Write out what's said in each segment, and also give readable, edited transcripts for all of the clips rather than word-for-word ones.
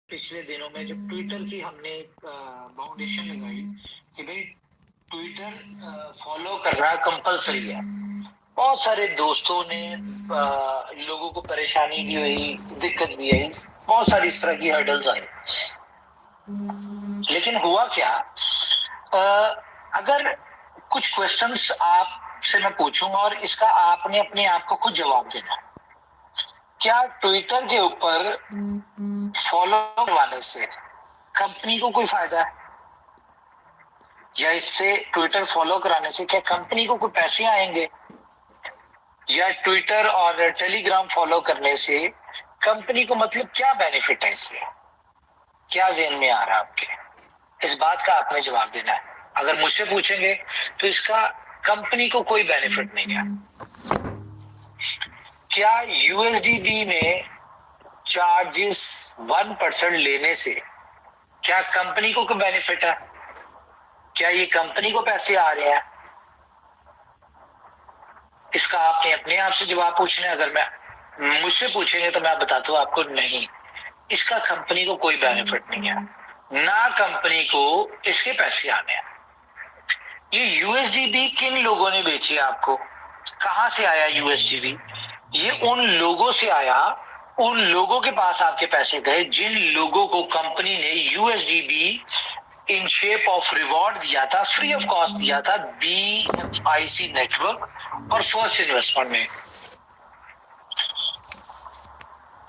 पिछले दिनों में जब ट्विटर की हमने फाउंडेशन लगाई कि भाई ट्विटर फॉलो करना कंपलसरी है। बहुत सारे दोस्तों ने लोगों को परेशानी दी हुई, दिक्कत दी है, बहुत सारी इस तरह की हर्डल्स आई। लेकिन हुआ क्या, अगर कुछ क्वेश्चंस आपसे मैं पूछूंगा और इसका आपने अपने आप को खुद जवाब देना है। क्या ट्विटर के ऊपर फॉलो करवाने से कंपनी को कोई फायदा है, या इससे ट्विटर फॉलो कराने से क्या कंपनी को कोई पैसे आएंगे, या ट्विटर और टेलीग्राम फॉलो करने से कंपनी को मतलब क्या बेनिफिट है? इससे क्या ज़हन में आ रहा है आपके? इस बात का आपने जवाब देना है। अगर मुझसे पूछेंगे तो इसका कंपनी को कोई बेनिफिट नहीं है। क्या यूएसडीबी में चार्जेस 1% लेने से क्या कंपनी को कोई बेनिफिट है? क्या ये कंपनी को पैसे आ रहे हैं? इसका आपने अपने आप से जवाब पूछना है। अगर मैं मुझसे पूछेंगे तो मैं बताता हूँ आपको, नहीं, इसका कंपनी को कोई बेनिफिट नहीं है, ना कंपनी को इसके पैसे आने हैं। ये यूएसडीबी किन लोगों ने बेची आपको? कहां से आया यूएसडीबी? ये उन लोगों से आया, उन लोगों के पास आपके पैसे गए जिन लोगों को कंपनी ने यूएसडीबी इन शेप ऑफ रिवॉर्ड दिया था, फ्री ऑफ कॉस्ट दिया था, बीएफआईसी नेटवर्क और फर्स्ट इन्वेस्टमेंट में।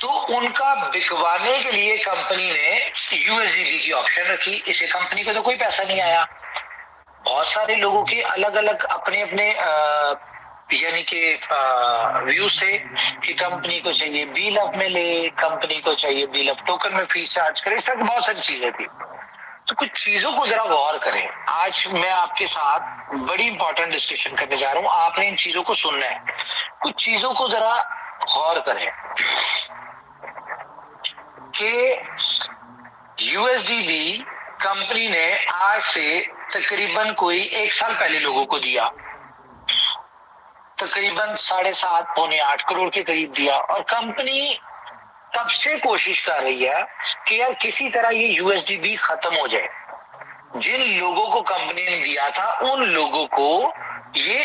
तो उनका बिकवाने के लिए कंपनी ने यूएसडीबी की ऑप्शन रखी। इसे कंपनी को तो कोई पैसा नहीं आया। बहुत सारे लोगों के अलग अलग अपने अपने यानी कि व्यू से कि कंपनी को चाहिए बी लव में ले, कंपनी को चाहिए बी लव टोकन में फीस चार्ज करे, सब बहुत सारी चीजें थी। तो कुछ चीजों को जरा गौर करें। आज मैं आपके साथ बड़ी इंपॉर्टेंट डिस्कशन करने जा रहा हूं, आपने इन चीजों को सुनना है। कुछ चीजों को जरा गौर करें कि यूएसडीबी कंपनी ने आज से तकरीबन कोई 1 साल पहले लोगों को दिया, तकरीबन 7.5 पौने 8 करोड़ के करीब दिया। और कंपनी तब से कोशिश कर रही है कि यार किसी तरह ये यूएसडीबी खत्म हो जाए। जिन लोगों को कंपनी ने दिया था उन लोगों को ये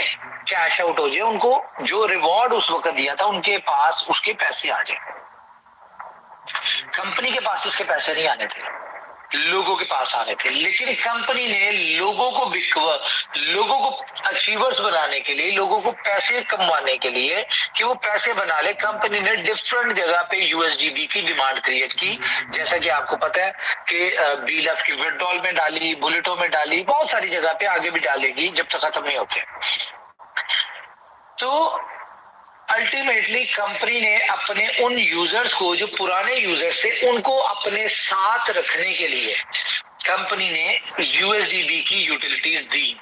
कैश आउट हो जाए, उनको जो रिवॉर्ड उस वक्त दिया था उनके पास उसके पैसे आ जाए। कंपनी के पास इसके पैसे नहीं आने थे, लोगों के पास आने थे। लेकिन कंपनी ने लोगों को अचीवर्स बनाने के लिए, लोगों को पैसे कमाने के लिए कि वो पैसे बना ले, कंपनी ने डिफरेंट जगह पे यूएसडीबी की डिमांड क्रिएट की। जैसा कि आपको पता है कि बीलफ की विड्रॉल में डाली, बुलेटों में डाली, बहुत सारी जगह पे आगे भी डालेगी जब तक खत्म नहीं होते। तो अल्टीमेटली कंपनी ने अपने उन यूजर्स को, जो पुराने यूजर्स थे, उनको अपने साथ रखने के लिए कंपनी ने यूएसडीबी की यूटिलिटीज दी।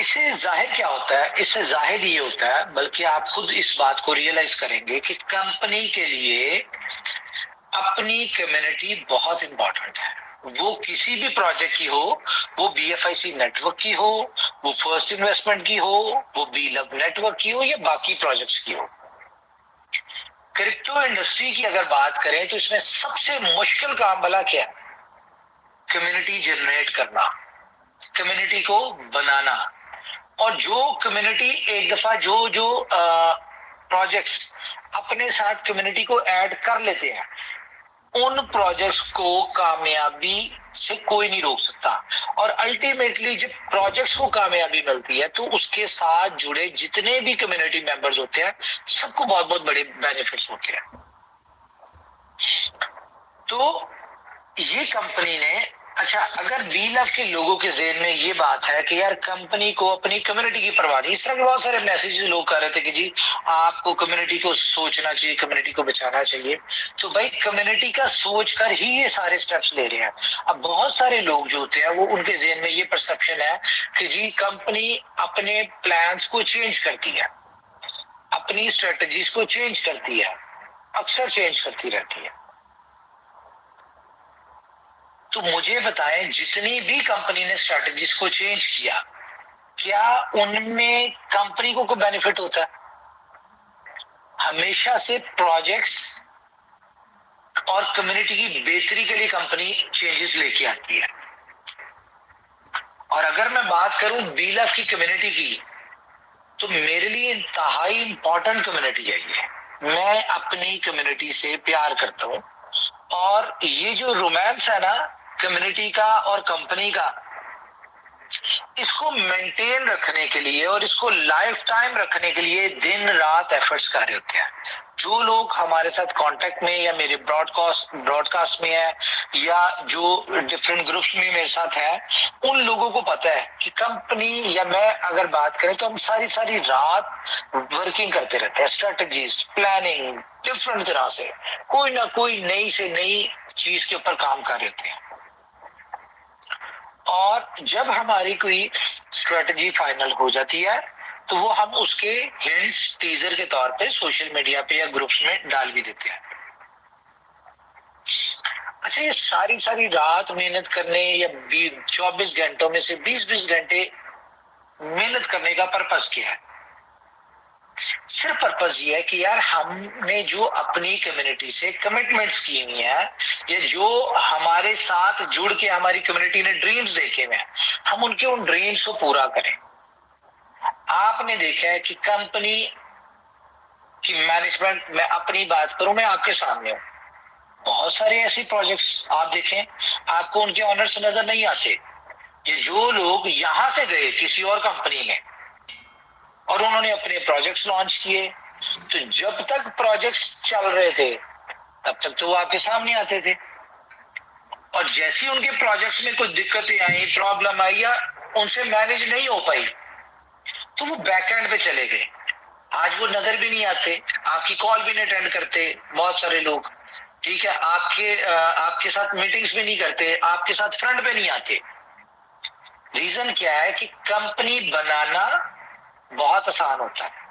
इससे जाहिर क्या होता है? इससे जाहिर ये होता है, बल्कि आप खुद इस बात को रियलाइज करेंगे कि कंपनी के लिए अपनी कम्युनिटी बहुत इंपॉर्टेंट है। वो किसी भी प्रोजेक्ट की हो, वो बीएफआईसी नेटवर्क की हो, वो फर्स्ट इन्वेस्टमेंट की हो, वो बी लव नेटवर्क की हो, या बाकी प्रोजेक्ट्स की हो। क्रिप्टो इंडस्ट्री की अगर बात करें तो इसमें सबसे मुश्किल काम भला क्या है? कम्युनिटी जनरेट करना, कम्युनिटी को बनाना। और जो कम्युनिटी एक दफा जो जो प्रोजेक्ट्स अपने साथ कम्युनिटी को ऐड कर लेते हैं, उन प्रोजेक्ट्स को कामयाबी से कोई नहीं रोक सकता। और अल्टीमेटली जब प्रोजेक्ट्स को कामयाबी मिलती है तो उसके साथ जुड़े जितने भी कम्युनिटी मेंबर्स होते हैं सबको बहुत बहुत बड़े बेनिफिट्स होते हैं। तो ये कंपनी ने, अच्छा, अगर बी लव के लोगों के ज़हन में ये बात है कि यार कंपनी को अपनी कम्युनिटी की परवाह नहीं, इस तरह के बहुत सारे मैसेज लोग कर रहे थे कि जी आपको कम्युनिटी को सोचना चाहिए, कम्युनिटी को बचाना चाहिए। तो भाई कम्युनिटी का सोच कर ही ये सारे स्टेप्स ले रहे हैं। अब बहुत सारे लोग जो होते हैं वो, उनके ज़हन में ये परसेप्शन है कि जी कंपनी अपने प्लान्स को चेंज करती है, अपनी स्ट्रेटजीज को चेंज करती है, अक्सर चेंज करती रहती है। तो मुझे बताएं, जितनी भी कंपनी ने स्ट्रेटजीज को चेंज किया, क्या उनमें कंपनी को कोई बेनिफिट होता है? हमेशा से प्रोजेक्ट्स और कम्युनिटी की बेहतरी के लिए कंपनी चेंजेस लेके आती है। और अगर मैं बात करूं बीलफ की कम्युनिटी की, तो मेरे लिए इंतहाई इंपॉर्टेंट कम्युनिटी है ये। मैं अपनी कम्युनिटी से प्यार करता हूं, और ये जो रोमांस है ना कम्युनिटी का और कंपनी का, इसको मेंटेन रखने के लिए और इसको लाइफ टाइम रखने के लिए दिन रात एफर्ट्स कर रहे होते हैं। जो लोग हमारे साथ कांटेक्ट में या मेरे ब्रॉडकास्ट में है या जो डिफरेंट ग्रुप्स में मेरे साथ है, उन लोगों को पता है कि कंपनी या मैं अगर बात करें तो हम सारी सारी रात वर्किंग करते रहते हैं, स्ट्रेटजीज, प्लानिंग, डिफरेंट तरह से कोई ना कोई नई से नई चीज के ऊपर काम कर रहे होते हैं। और जब हमारी कोई स्ट्रेटजी फाइनल हो जाती है तो वो हम उसके हिंट्स टीजर के तौर पे सोशल मीडिया पे या ग्रुप्स में डाल भी देते हैं। अच्छा, ये सारी सारी रात मेहनत करने या 24 घंटों में से 20-20 घंटे मेहनत करने का पर्पस क्या है? सिर्फ पर्पस ये है कि यार हमने जो अपनी कम्युनिटी से कमिटमेंट्स की हुई है या जो हमारे साथ जुड़ के हमारी कम्युनिटी ने ड्रीम्स देखे हुए हैं, हम उनके उन ड्रीम्स को पूरा करें। आपने देखा है कि कंपनी की मैनेजमेंट, मैं अपनी बात करूं, मैं आपके सामने हूं, बहुत सारे ऐसे प्रोजेक्ट्स आप देखें आपको उनके ऑनर्स नजर नहीं आते। ये जो लोग यहां से गए किसी और कंपनी में और उन्होंने अपने प्रोजेक्ट्स लॉन्च किए, तो जब तक प्रोजेक्ट्स चल रहे थे तब तक तो वो आपके सामने आते थे, और जैसे ही उनके प्रोजेक्ट्स में कुछ दिक्कतें आई, प्रॉब्लम आई या उनसे मैनेज नहीं हो पाई, तो वो बैकएंड पे चले गए। आज वो नजर भी नहीं आते, आपकी कॉल भी नहीं अटेंड करते बहुत सारे लोग, ठीक है, आपके साथ मीटिंग्स भी नहीं करते, आपके साथ फ्रंट पे नहीं आते। रीजन क्या है कि कंपनी बनाना बहुत आसान होता है।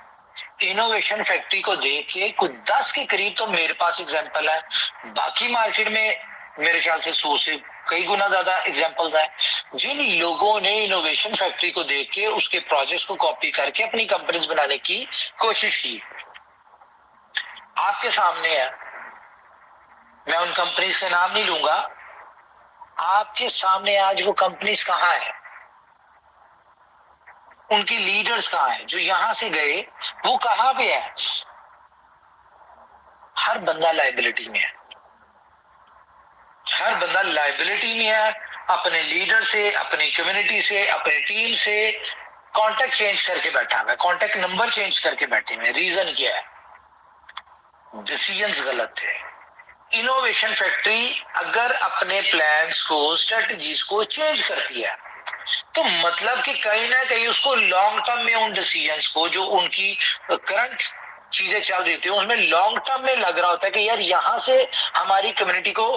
इनोवेशन फैक्ट्री को देख के कुछ 10 के करीब तो मेरे पास एग्जांपल है, बाकी मार्केट में मेरे ख्याल से 100 से कई गुना ज्यादा एग्जांपल्स हैं जिन लोगों ने इनोवेशन फैक्ट्री को देख के उसके प्रोजेक्ट्स को कॉपी करके अपनी कंपनीज बनाने की कोशिश की। आपके सामने है, मैं उन कंपनीज से नाम नहीं लूंगा, आपके सामने आज वो कंपनीज कहाँ है, उनकी लीडर्स कहाँ है, जो यहां से गए वो कहां पे है? हर बंदा लायबिलिटी में है, हर बंदा लायबिलिटी में है, अपने लीडर से, अपनी कम्युनिटी से, अपनी टीम से कांटेक्ट चेंज करके बैठा हुआ है, कांटेक्ट नंबर चेंज करके बैठे हुए। रीजन क्या है? डिसीजंस गलत थे। इनोवेशन फैक्ट्री अगर अपने प्लान्स को, स्ट्रेटजीज को चेंज करती है तो मतलब कि कहीं ना कहीं उसको लॉन्ग टर्म में उन डिसीजंस को, जो उनकी करंट चीजें चल रही थी उसमें लॉन्ग टर्म में लग रहा होता है कि यार यहां से हमारी कम्युनिटी को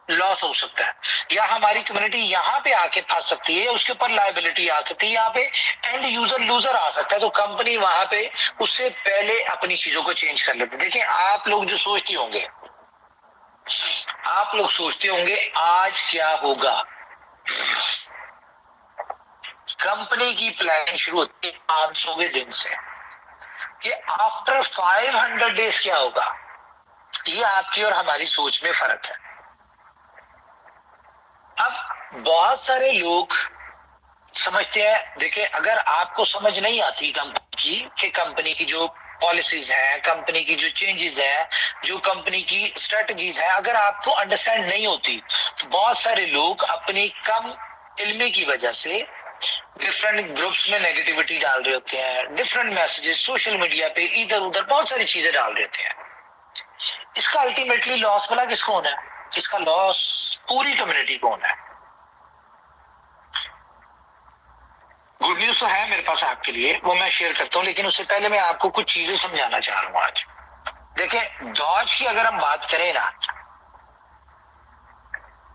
लॉस हो सकता है, या हमारी कम्युनिटी यहाँ पे आके फंस सकती है, उसके ऊपर लायबिलिटी आ सकती है, यहाँ पे एंड यूजर लूजर आ सकता है, तो कंपनी वहां पे उससे पहले अपनी चीजों को चेंज कर लेती है। देखिए, आप लोग जो सोचते होंगे, आप लोग सोचते होंगे आज क्या होगा, कंपनी की प्लानिंग शुरू होती है 500वें दिन से कि आफ्टर 500 डेज क्या होगा। ये आपकी और हमारी सोच में फर्क है। अब बहुत सारे लोग समझते हैं, देखिए अगर आपको समझ नहीं आती कंपनी की जो पॉलिसीज है, कंपनी की जो चेंजेस है, जो कंपनी की स्ट्रेटजीज है, अगर आपको अंडरस्टैंड नहीं होती तो बहुत सारे लोग अपनी कम इल्मी की वजह से डिफरेंट ग्रुप्स में नेगेटिविटी डाल रहे होते हैं, डिफरेंट मैसेजेस सोशल मीडिया पे इधर उधर बहुत सारी चीजें डाल रहे होते हैं। इसका अल्टीमेटली लॉस वाला किसको होना है? इसका लॉस पूरी कम्युनिटी को होना है। गुड न्यूज तो है मेरे पास आपके लिए, वो मैं शेयर करता हूं, लेकिन उससे पहले मैं आपको कुछ चीजें समझाना चाह रहा हूं आज। देखिए, डॉज की अगर हम बात करें ना,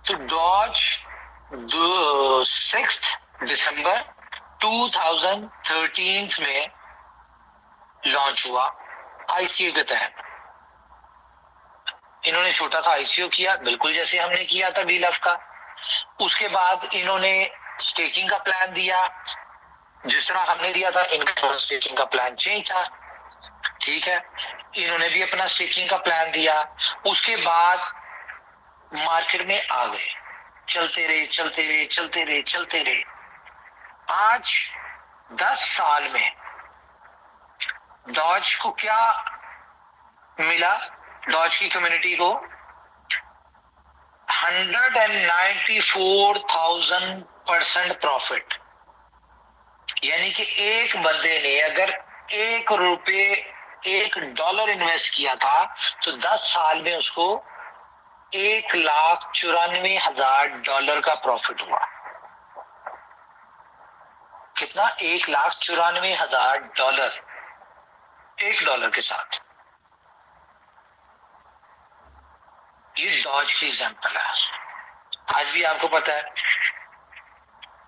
तो डॉज 6 दिसंबर 2013 में लॉन्च हुआ आईसीओ के तहत। इन्होंने छोटा सा आईसीओ किया, बिल्कुल जैसे हमने किया था बीलफ का। उसके बाद इन्होंने स्टेकिंग का प्लान दिया, जिस तरह हमने दिया था, इनका स्टेकिंग का प्लान चेंज था, ठीक है। इन्होंने भी अपना स्टेकिंग का प्लान दिया, उसके बाद मार्केट में आ गए, चलते रहे चलते रहे चलते रहे चलते रहे। आज 10 साल में डॉज को क्या मिला, डॉज की कम्युनिटी को 194,000% प्रॉफिट। यानी कि एक बंदे ने अगर $1 इन्वेस्ट किया था तो 10 साल में उसको $1,94,000 का प्रॉफिट हुआ। कितना? $1,94,000 $1 के साथ। ये डॉज की एग्जांपल है। आज भी आपको पता है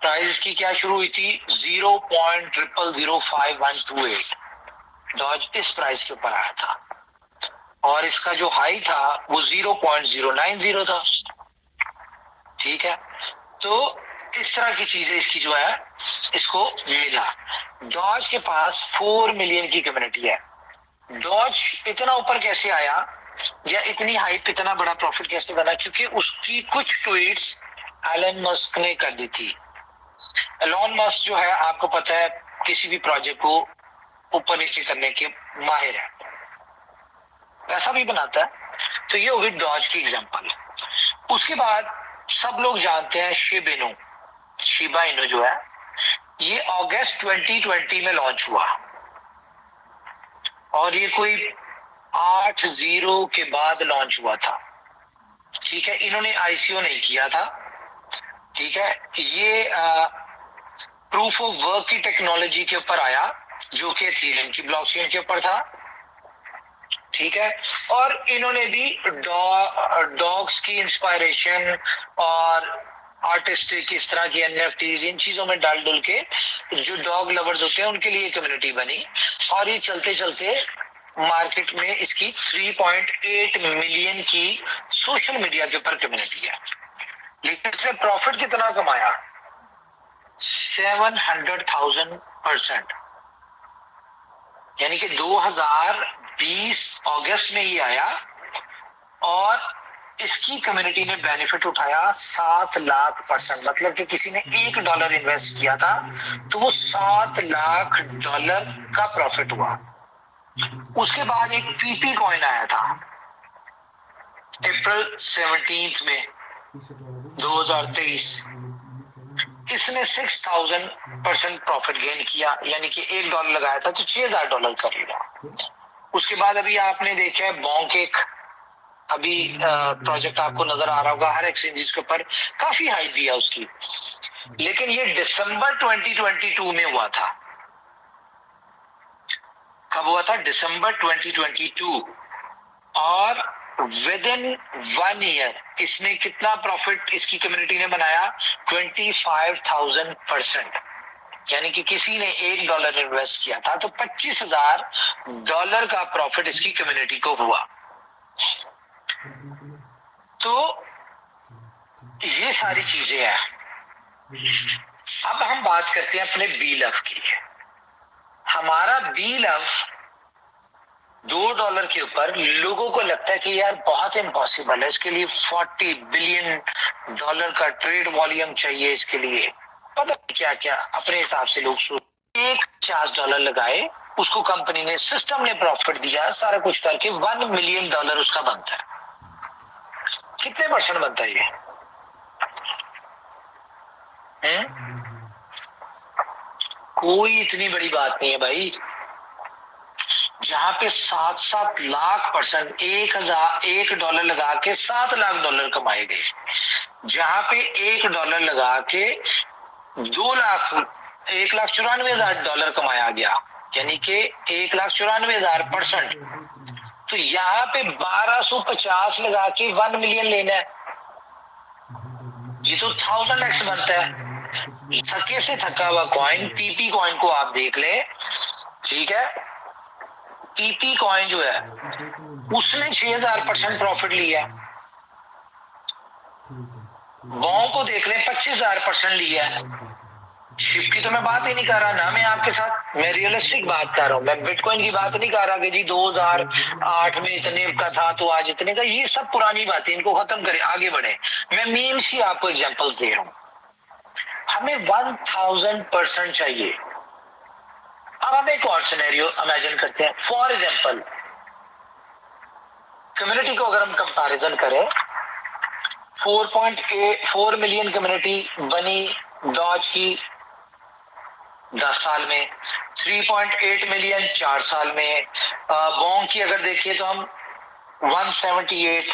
प्राइस की क्या शुरू हुई थी, 0.0005,128। डॉज इस प्राइस के ऊपर आया था और इसका जो हाई था वो 0.090 था। ठीक है, तो इस तरह की चीजें इसकी जो है इसको मिला। डॉज के पास 4 मिलियन की कम्युनिटी है। डॉज इतना ऊपर कैसे आया या इतनी हाइप, इतना बड़ा प्रॉफिट कैसे बना? क्योंकि उसकी कुछ ट्वीट्स एलन मस्क ने कर दी थी। एलन मस्क जो है आपको पता है किसी भी प्रोजेक्ट को ऊपर नीचे करने के माहिर है, पैसा भी बनाता है। तो ये होगी डॉज की एग्जांपल। उसके बाद सब लोग जानते हैं शिबा इनू जो है, ये अगस्त 2020 में लॉन्च हुआ और ये कोई 8-0 के बाद लॉन्च हुआ था। ठीक है, इन्होंने आईसीओ नहीं किया था। ठीक है, ये प्रूफ ऑफ वर्क की टेक्नोलॉजी के ऊपर आया जो कि इथेरियम की ब्लॉकचेन के ऊपर था। ठीक है, और इन्होंने भी डॉग्स की इंस्पायरेशन और आर्टिस्टिक इस तरह की एनएफटीज इन चीजों में डाल डुल के जो डॉग लवर्स होते हैं उनके लिए कम्युनिटी बनी और ये चलते चलते मार्केट में इसकी 3.8 मिलियन की सोशल मीडिया के ऊपर कम्युनिटी है। लेकिन इसने प्रॉफिट कितना कमाया? 700,000%। यानी कि 2020 अगस्त में ये आया और इसकी कम्युनिटी ने बेनिफिट उठाया 7 लाख%। मतलब कि किसी ने $1 इन्वेस्ट किया था तो वो $7 लाख का प्रॉफिट हुआ। उसके बाद एक पीपी कॉइन आया था अप्रैल 17 में 2023। इसने 6,000% प्रॉफिट गेन किया, यानी कि $1 लगाया था तो $6,000 कर लिया। उसके बाद अभी आपने देखा है बॉन्क, एक अभी प्रोजेक्ट आपको नजर आ रहा होगा हर एक्सचेंजेस के ऊपर, काफी हाई दिया उसकी। लेकिन ये दिसंबर 2022 में हुआ था। कब हुआ था? दिसंबर 2022। और विद इन 1 ईयर इसने कितना प्रॉफिट इसकी कम्युनिटी ने बनाया? 25,000%। यानी कि किसी ने $1 इन्वेस्ट किया था तो $25,000 का प्रॉफिट इसकी कम्युनिटी को हुआ। तो ये सारी चीजें हैं। अब हम बात करते हैं अपने BLOVE की। हमारा BLOVE $2 के ऊपर लोगों को लगता है कि यार बहुत इम्पॉसिबल है, इसके लिए $40 बिलियन का ट्रेड वॉल्यूम चाहिए, इसके लिए पता क्या क्या अपने हिसाब से लोग सोच। एक $50 लगाए, उसको कंपनी ने, सिस्टम ने प्रॉफिट दिया, सारा कुछ करके $1 मिलियन उसका बनता है। कितने % बनता है ये? कोई इतनी बड़ी बात नहीं है भाई। जहां पे 7-7 लाख% $1 लगा के $7 लाख कमाए गए, जहां पे $1 लगा के $1,94,000 कमाया गया, यानी कि $1,94,000%। तो यहाँ पे 1250 लगा के 1 मिलियन लेना है, ये तो 1000x बनता है। थके से थका हुआ कॉइन, पीपी कॉइन को आप देख ले। ठीक है, पीपी कॉइन जो है उसने 6,000% प्रॉफिट लिया। बॉन्ग को देख ले 25,000% लिया है। शिप की तो मैं बात ही नहीं कर रहा ना, मैं आपके साथ मैं रियलिस्टिक बात कर रहा हूँ, मैं बिटकॉइन की बात नहीं कर रहा कि जी 2008 में इतने का था तो आज इतने का, ये सब पुरानी बातें, इनको खत्म करें, आगे बढ़े। मैं मीम्स ही आपको एग्जांपल्स दे रहा हूँ। हमें 1000% चाहिए। अब हम एक और सिनेरियो इमेजिन करते हैं। फॉर एग्जांपल कम्युनिटी को अगर हम कंपैरिजन करें, 4 मिलियन कम्युनिटी बनी डॉज की 10 साल में, 3.8 मिलियन 4 साल में, बोंग की अगर देखिए तो हम 178,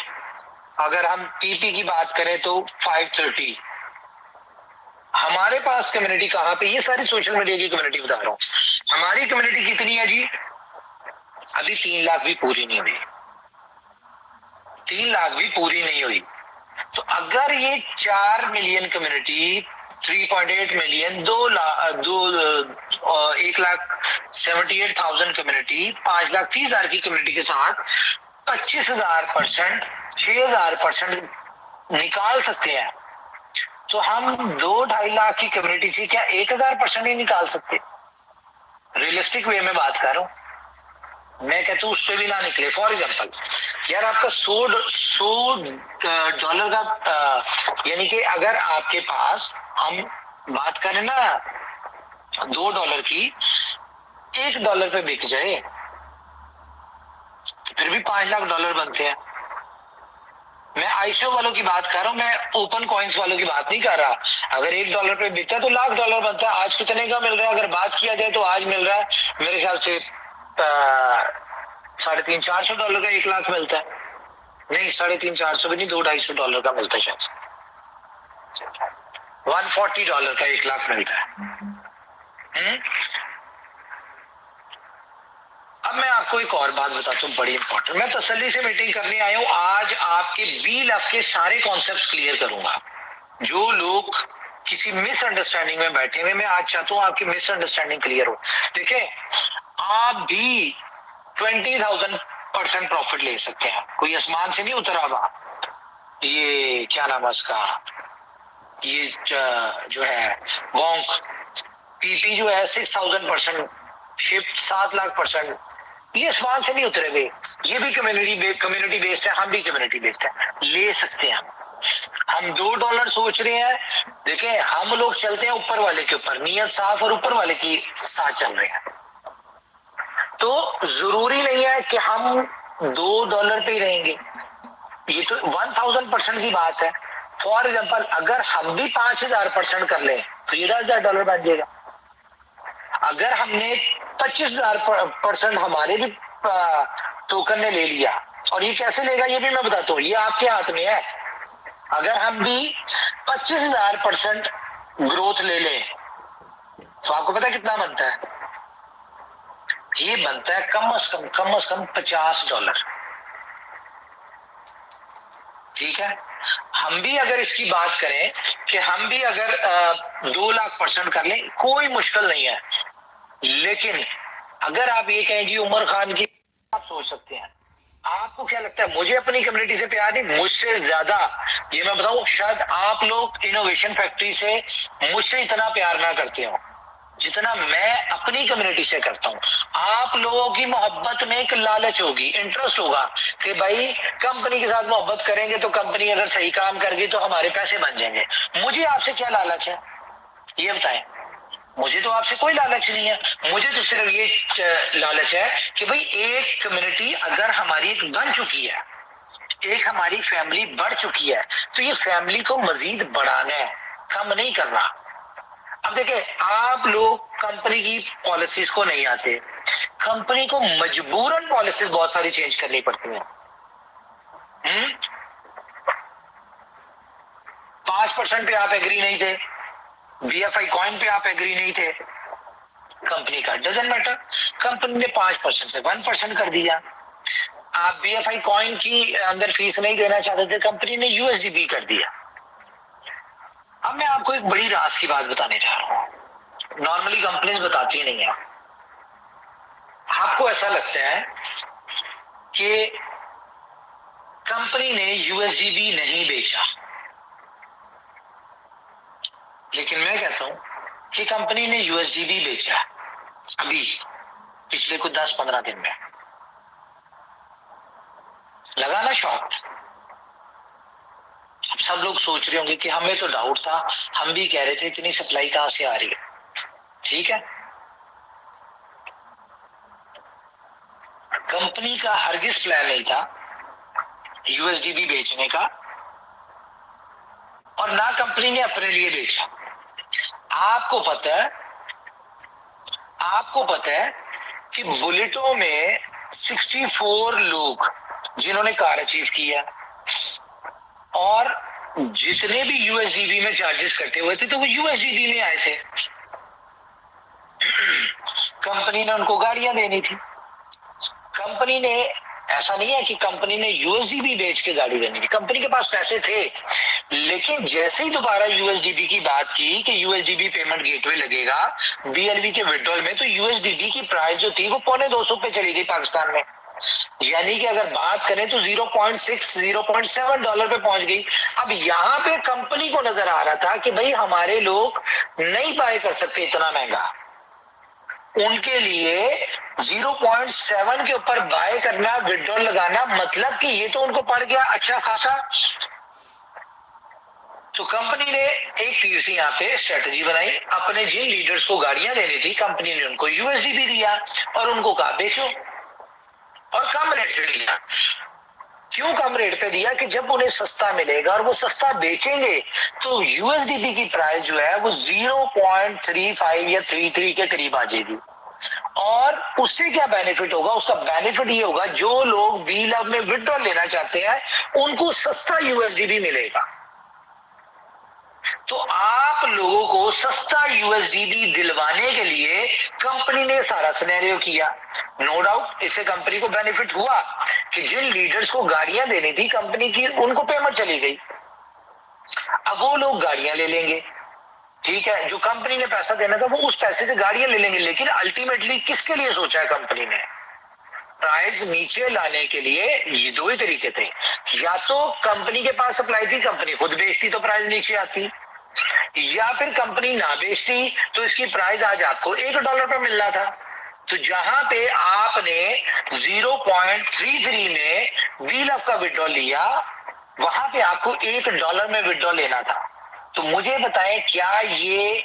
अगर हम पीपी की बात करें तो 530। हमारे पास कम्युनिटी कहां पे, ये सारी सोशल मीडिया की कम्युनिटी बता रहा हूं। हमारी कम्युनिटी कितनी है जी? अभी 3 लाख भी पूरी नहीं हुई, 3 लाख भी पूरी नहीं हुई। तो अगर ये 4 मिलियन कम्युनिटी, 3.8 मिलियन, 1,78,000 कम्युनिटी, 5,30,000 की कम्युनिटी के साथ 25,000%, 6,000% निकाल सकते हैं। तो हम 2-2.5 लाख की कम्युनिटी से क्या 1,000% ही निकाल सकते? रियलिस्टिक वे में बात कर रहा हूं मैं, कहता हूं उससे भी ना निकले। फॉर एग्जाम्पल यार आपका $100 का, यानी कि अगर आपके पास, हम बात करें ना $2 की, $1 पे बिक जाए फिर भी $5 लाख बनते हैं। मैं आईसीओ वालों की बात कर रहा हूं, मैं ओपन कॉइन्स वालों की बात नहीं कर रहा। अगर $1 पे बिकता है तो $1,00,000 बनता है। आज कितने का मिल रहा है अगर बात किया जाए तो आज मिल रहा है मेरे ख्याल से $350-400 का 1 लाख मिलता है। नहीं, 350-400 भी नहीं, $200-250 का मिलता है शायद। $140 का 1 लाख मिलता है। अब मैं आपको एक और बात बताता हूँ बड़ी इंपॉर्टेंट। मैं तसल्ली से मीटिंग करने आया हूँ, आज आपके B-LAV के सारे कॉन्सेप्ट क्लियर करूंगा। जो लोग किसी मिसअंडरस्टैंडिंग में बैठे हुए, मैं आज चाहता हूँ आपकी मिसअंडरस्टैंडिंग क्लियर हो। देखिए आप भी 20,000% प्रॉफिट ले सकते हैं, कोई आसमान से नहीं उतरा हुआ। ये क्या नाम है उसका, ये जो है वोंक पीपी जो है 6,000%, शिफ्ट 7 लाख%, ये आसमान से नहीं उतरे हुए। ये भी कम्युनिटी बेस्ड है, हम भी कम्युनिटी बेस्ड है, ले सकते हैं हम $2 सोच रहे हैं। देखें हम लोग चलते हैं ऊपर वाले के ऊपर, नीयत साफ और ऊपर वाले के साथ चल रहे हैं। तो जरूरी नहीं है कि हम $2 पे ही रहेंगे, ये तो 1000% की बात है। फॉर एग्जाम्पल अगर हम भी 5,000% कर लें तो ये $10,000 बन जाएगा। अगर हमने 25,000% हमारे भी टोकन ने ले लिया, और ये कैसे लेगा ये भी मैं बताता हूँ, ये आपके हाथ में है। अगर हम भी 25,000% ग्रोथ ले लें तो आपको पता कितना बनता है? ये बनता है कम से कम $50। ठीक है, हम भी अगर इसकी बात करें कि हम भी अगर 2 लाख% कर लें, कोई मुश्किल नहीं है। लेकिन अगर आप ये कहें जी उमर खान की, आप सोच सकते हैं। आपको क्या लगता है मुझे अपनी कम्युनिटी से प्यार नहीं? मुझसे ज्यादा, ये मैं बताऊं, शायद आप लोग इनोवेशन फैक्ट्री से मुझसे इतना प्यार ना करते हो जितना मैं अपनी कम्युनिटी से करता हूं। आप लोगों की मोहब्बत में एक लालच होगी, इंटरेस्ट होगा कि भाई कंपनी के साथ मोहब्बत करेंगे तो कंपनी अगर सही काम कर गई तो हमारे पैसे बन जाएंगे। मुझे आपसे क्या लालच है ये बताएं? मुझे तो आपसे कोई लालच नहीं है। मुझे तो सिर्फ ये लालच है कि भाई एक कम्युनिटी अगर हमारी एक बन चुकी है, एक हमारी फैमिली बढ़ चुकी है, तो ये फैमिली को मजीद बढ़ाना है, कम नहीं करना। अब देखिए आप लोग कंपनी की पॉलिसीज को नहीं आते, कंपनी को मजबूरन पॉलिसीज बहुत सारी चेंज करनी पड़ती हैं। 5% पे आप एग्री नहीं थे, BFI कॉइन पे आप एग्री नहीं थे, कंपनी का डजंट मैटर, कंपनी ने 5% से 1% कर दिया। आप BFI कॉइन की अंदर फीस नहीं देना चाहते थे, कंपनी ने USDB कर दिया। अब मैं आपको एक बड़ी राज की बात बताने जा रहा हूं, नॉर्मली कंपनीज बताती नहीं है। आपको ऐसा लगता है कि कंपनी ने USDB नहीं बेचा, लेकिन मैं कहता हूं कि कंपनी ने यूएसडीबी बेचा अभी पिछले कुछ 10-15 दिन में, लगा ना शॉक। सब लोग सोच रहे होंगे कि हमें तो डाउट था, हम भी कह रहे थे इतनी सप्लाई कहां से आ रही है। ठीक है, कंपनी का हरगिज प्लान नहीं था यूएसडीबी बेचने का, और ना कंपनी ने अपने लिए बेचा। आपको पता है कि बुलेटों में 64 लोग जिन्होंने कार अचीव किया, और जितने भी यूएसडीबी में चार्जेस कटे हुए थे तो वो यूएसडीबी में आए थे। कंपनी ने उनको गाड़ियां देनी थी। कंपनी ने, ऐसा नहीं है कि कंपनी ने यूएसडीबी बेच के गाड़ी देनी थी, कंपनी के पास पैसे थे, लेकिन जैसे ही दोबारा यूएसडीबी की बात की कि यूएसडीबी पेमेंट गेटवे लगेगा बीएलवी के विड्रॉल में, तो यूएसडीबी की प्राइस जो थी वो $250 पे चली गई पाकिस्तान में। यानी कि अगर बात करें तो 0.6 $0.7 पे पहुंच गई। अब यहां पे कंपनी को नजर आ रहा था कि भाई हमारे लोग नहीं बाय कर सकते इतना महंगा, उनके लिए 0.7 के ऊपर बाय करना, विड्रॉल लगाना, मतलब कि ये तो उनको पड़ गया अच्छा खासा। तो कंपनी ने एक तीर से यहाँ पे स्ट्रेटजी बनाई, अपने जिन लीडर्स को गाड़ियां देनी थी कंपनी ने उनको यूएसडीबी दिया और उनको कहा बेचो, और कम रेट पे दिया। क्यों कम रेट पे दिया? कि जब उन्हें सस्ता मिलेगा और वो सस्ता बेचेंगे तो यूएसडीबी की प्राइस जो है वो 0.35 या 33 के करीब आ जाएगी। और उससे क्या बेनिफिट होगा? उसका बेनिफिट ये होगा जो लोग बी लव में विड्रॉल लेना चाहते हैं उनको सस्ता यूएसडीबी मिलेगा। तो आप लोगों को सस्ता यूएसडीबी दिलवाने के लिए कंपनी ने सारा सिनेरियो किया। नो डाउट इससे कंपनी को बेनिफिट हुआ कि जिन लीडर्स को गाड़ियां देनी थी कंपनी की, उनको पेमेंट चली गई। अब वो लोग गाड़ियां ले लेंगे, ठीक है, जो कंपनी ने पैसा देना था वो उस पैसे से गाड़ियां ले लेंगे। लेकिन अल्टीमेटली किसके लिए सोचा है कंपनी ने? प्राइस नीचे लाने के लिए। ये दो ही तरीके थे, या तो कंपनी के पास सप्लाई थी, कंपनी खुद बेचती तो प्राइस नीचे आती, या फिर कंपनी ना बेचती तो इसकी प्राइस आज आपको $1 पे मिल रहा था। तो जहां पे आपने 0.33 में $20 का विड्रॉल लिया, वहां पे आपको $1 में विड्रॉल लेना था। तो मुझे बताएं, क्या ये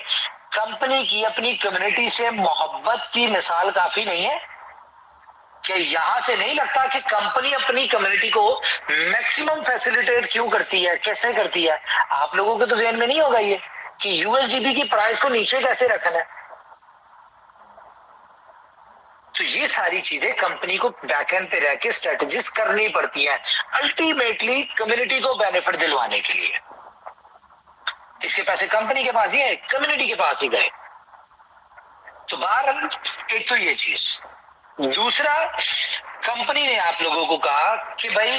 कंपनी की अपनी कम्युनिटी से मोहब्बत की मिसाल काफी नहीं है? कि यहां से नहीं लगता कि कंपनी अपनी कम्युनिटी को मैक्सिमम फैसिलिटेट क्यों करती है, कैसे करती है? आप लोगों के तो ध्यान में नहीं होगा ये कि यूएसडीबी की प्राइस को नीचे कैसे रखना है। तो ये सारी चीजें कंपनी को बैकएंड पे रह के स्ट्रेटजीज करनी पड़ती हैं, अल्टीमेटली कम्युनिटी को बेनिफिट दिलवाने के लिए। इसके पैसे कंपनी के पास ही है, कम्युनिटी के पास ही गए। तो बहरहाल एक तो ये चीज। दूसरा, कंपनी ने आप लोगों को कहा कि भाई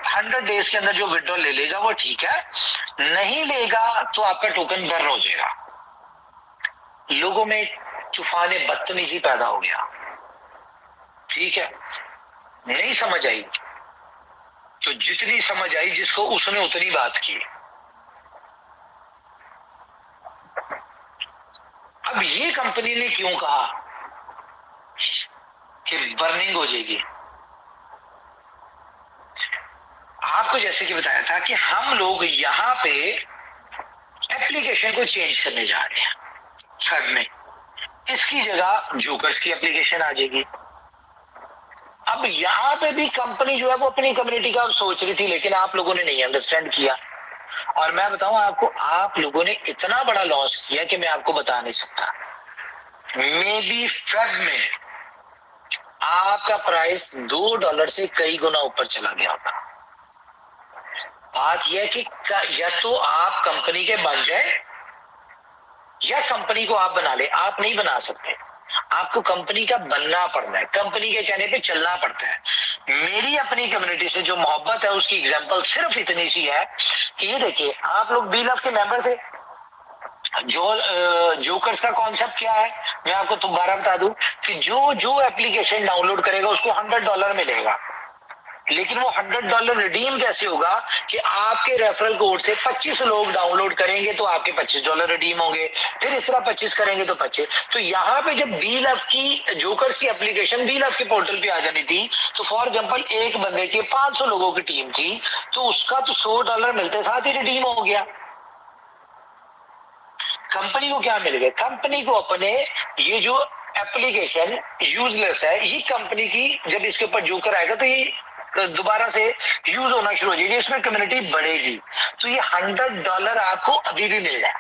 100 डेज के अंदर जो विड्रॉल ले लेगा वो ठीक है, नहीं लेगा तो आपका टोकन बर्न हो जाएगा। लोगों में तूफान बदतमीजी पैदा हो गया, ठीक है, नहीं समझ आई तो जितनी समझ आई जिसको उसने उतनी बात की। अब ये कंपनी ने क्यों कहा कि बर्निंग हो जाएगी? आपको जैसे कि बताया था कि हम लोग यहां पे एप्लीकेशन को चेंज करने जा रहे हैं फेब में, इसकी जगह जोकर्स की एप्लीकेशन आ जाएगी। अब यहां पे भी कंपनी जो है वो अपनी कम्युनिटी का सोच रही थी, लेकिन आप लोगों ने नहीं अंडरस्टैंड किया। और मैं बताऊं आपको, आप लोगों ने इतना बड़ा लॉस किया कि मैं आपको बता नहीं सकता। मे बी फेब में आपका प्राइस $2 से कई गुना ऊपर चला गया होगा। बात यह कि या तो आप कंपनी के बन जाए या कंपनी को आप बना ले। आप नहीं बना सकते, आपको कंपनी का बनना पड़ना है, कंपनी के कहने पे चलना पड़ता है। मेरी अपनी कम्युनिटी से जो मोहब्बत है उसकी एग्जांपल सिर्फ इतनी सी है कि ये देखिए, आप लोग बी लव के मेंबर थे। जो जोकर्स का कॉन्सेप्ट क्या है मैं आपको दोबारा बता दूं कि जो एप्लीकेशन डाउनलोड करेगा उसको $100 मिलेगा। लेकिन वो $100 रिडीम कैसे होगा कि आपके रेफरल कोड से 25 लोग डाउनलोड करेंगे तो आपके $25 रिडीम होंगे, फिर इस तरह 25 करेंगे तो 25। तो यहाँ पे जब BeLove की जोकर्स की एप्लीकेशन BeLove के पोर्टल पे आ जानी थी, तो फॉर एग्जांपल एक बंदे के 500 लोगों की टीम थी, तो उसका तो $100 मिलते साथ ही रिडीम हो गया। कंपनी को क्या मिल गया? कंपनी को अपने ये जो एप्लीकेशन यूजलेस है, ये कंपनी की जब इसके ऊपर जोकर आएगा तो ये दोबारा से यूज होना शुरू हो जाएगी, इसमें कम्युनिटी बढ़ेगी। तो ये $100 आपको अभी भी मिल रहा है,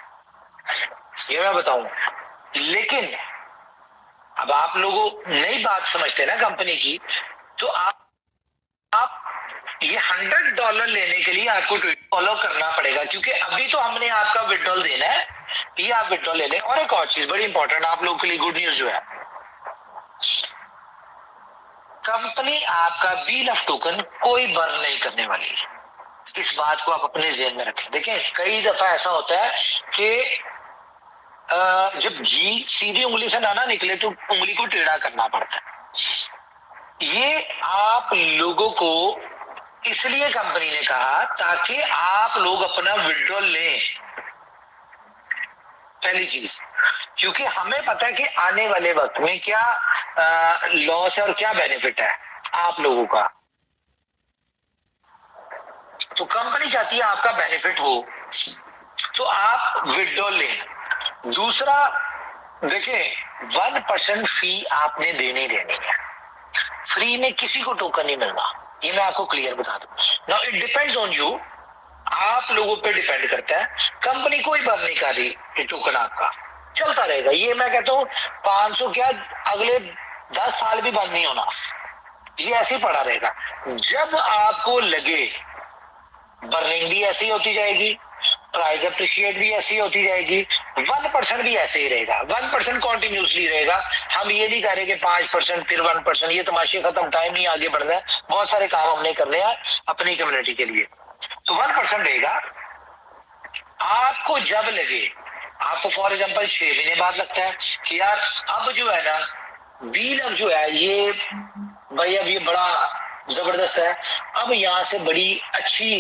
ये मैं बताऊं। लेकिन अब आप लोगों नई बात समझते हैं ना कंपनी की, तो आप ये $100 लेने के लिए आपको फॉलो करना पड़ेगा, क्योंकि अभी तो हमने आपका विड्रॉल देना है, ये आप विड्रॉल ले लें। और एक और चीज बड़ी इंपॉर्टेंट आप लोगों के लिए गुड न्यूज जो है, कंपनी आपका BeLove टोकन कोई बर्न नहीं करने वाली। इस बात को आप अपने ज़हन में रखें। देखें, कई दफा ऐसा होता है कि जब घी सीधी उंगली से ना निकले तो उंगली को टेढ़ा करना पड़ता है। ये आप लोगों को इसलिए कंपनी ने कहा ताकि आप लोग अपना विड्रॉल लें, पहली चीज, क्योंकि हमें पता है कि आने वाले वक्त में क्या लॉस है और क्या बेनिफिट है आप लोगों का। तो कंपनी चाहती है आपका बेनिफिट हो, तो आप विड्रॉल लें। दूसरा, देखें 1% फी आपने देनी देनी है, फ्री में किसी को टोकन नहीं मिलना, ये मैं आपको क्लियर बता दूं। Now it depends on you, आप लोगों पे डिपेंड करता है। कंपनी कोई बंद नहीं कर रही, ये टोकन आपका चलता रहेगा। ये मैं कहता हूँ 500 क्या अगले 10 साल भी बंद नहीं होना, ये ऐसे ही पड़ा रहेगा। जब आपको लगे बर्निंग भी ऐसी होती जाएगी, प्राइस अप्रिशिएट भी ऐसी होती जाएगी, 1% भी ऐसे ही रहेगा, 1% कॉन्टिन्यूसली रहेगा। हम ये नहीं कह रहे कि 5% फिर 1%, ये तमाशे खत्म, टाइम नहीं आगे बढ़ना है, बहुत सारे काम हमने करने हैं अपनी कम्युनिटी के लिए। तो 1% रहेगा। आपको जब लगे, आपको फॉर एग्जांपल 6 महीने बाद लगता है कि यार अब जो है ना BeLove जो है ये भाई अब ये बड़ा जबरदस्त है, अब यहाँ से बड़ी अच्छी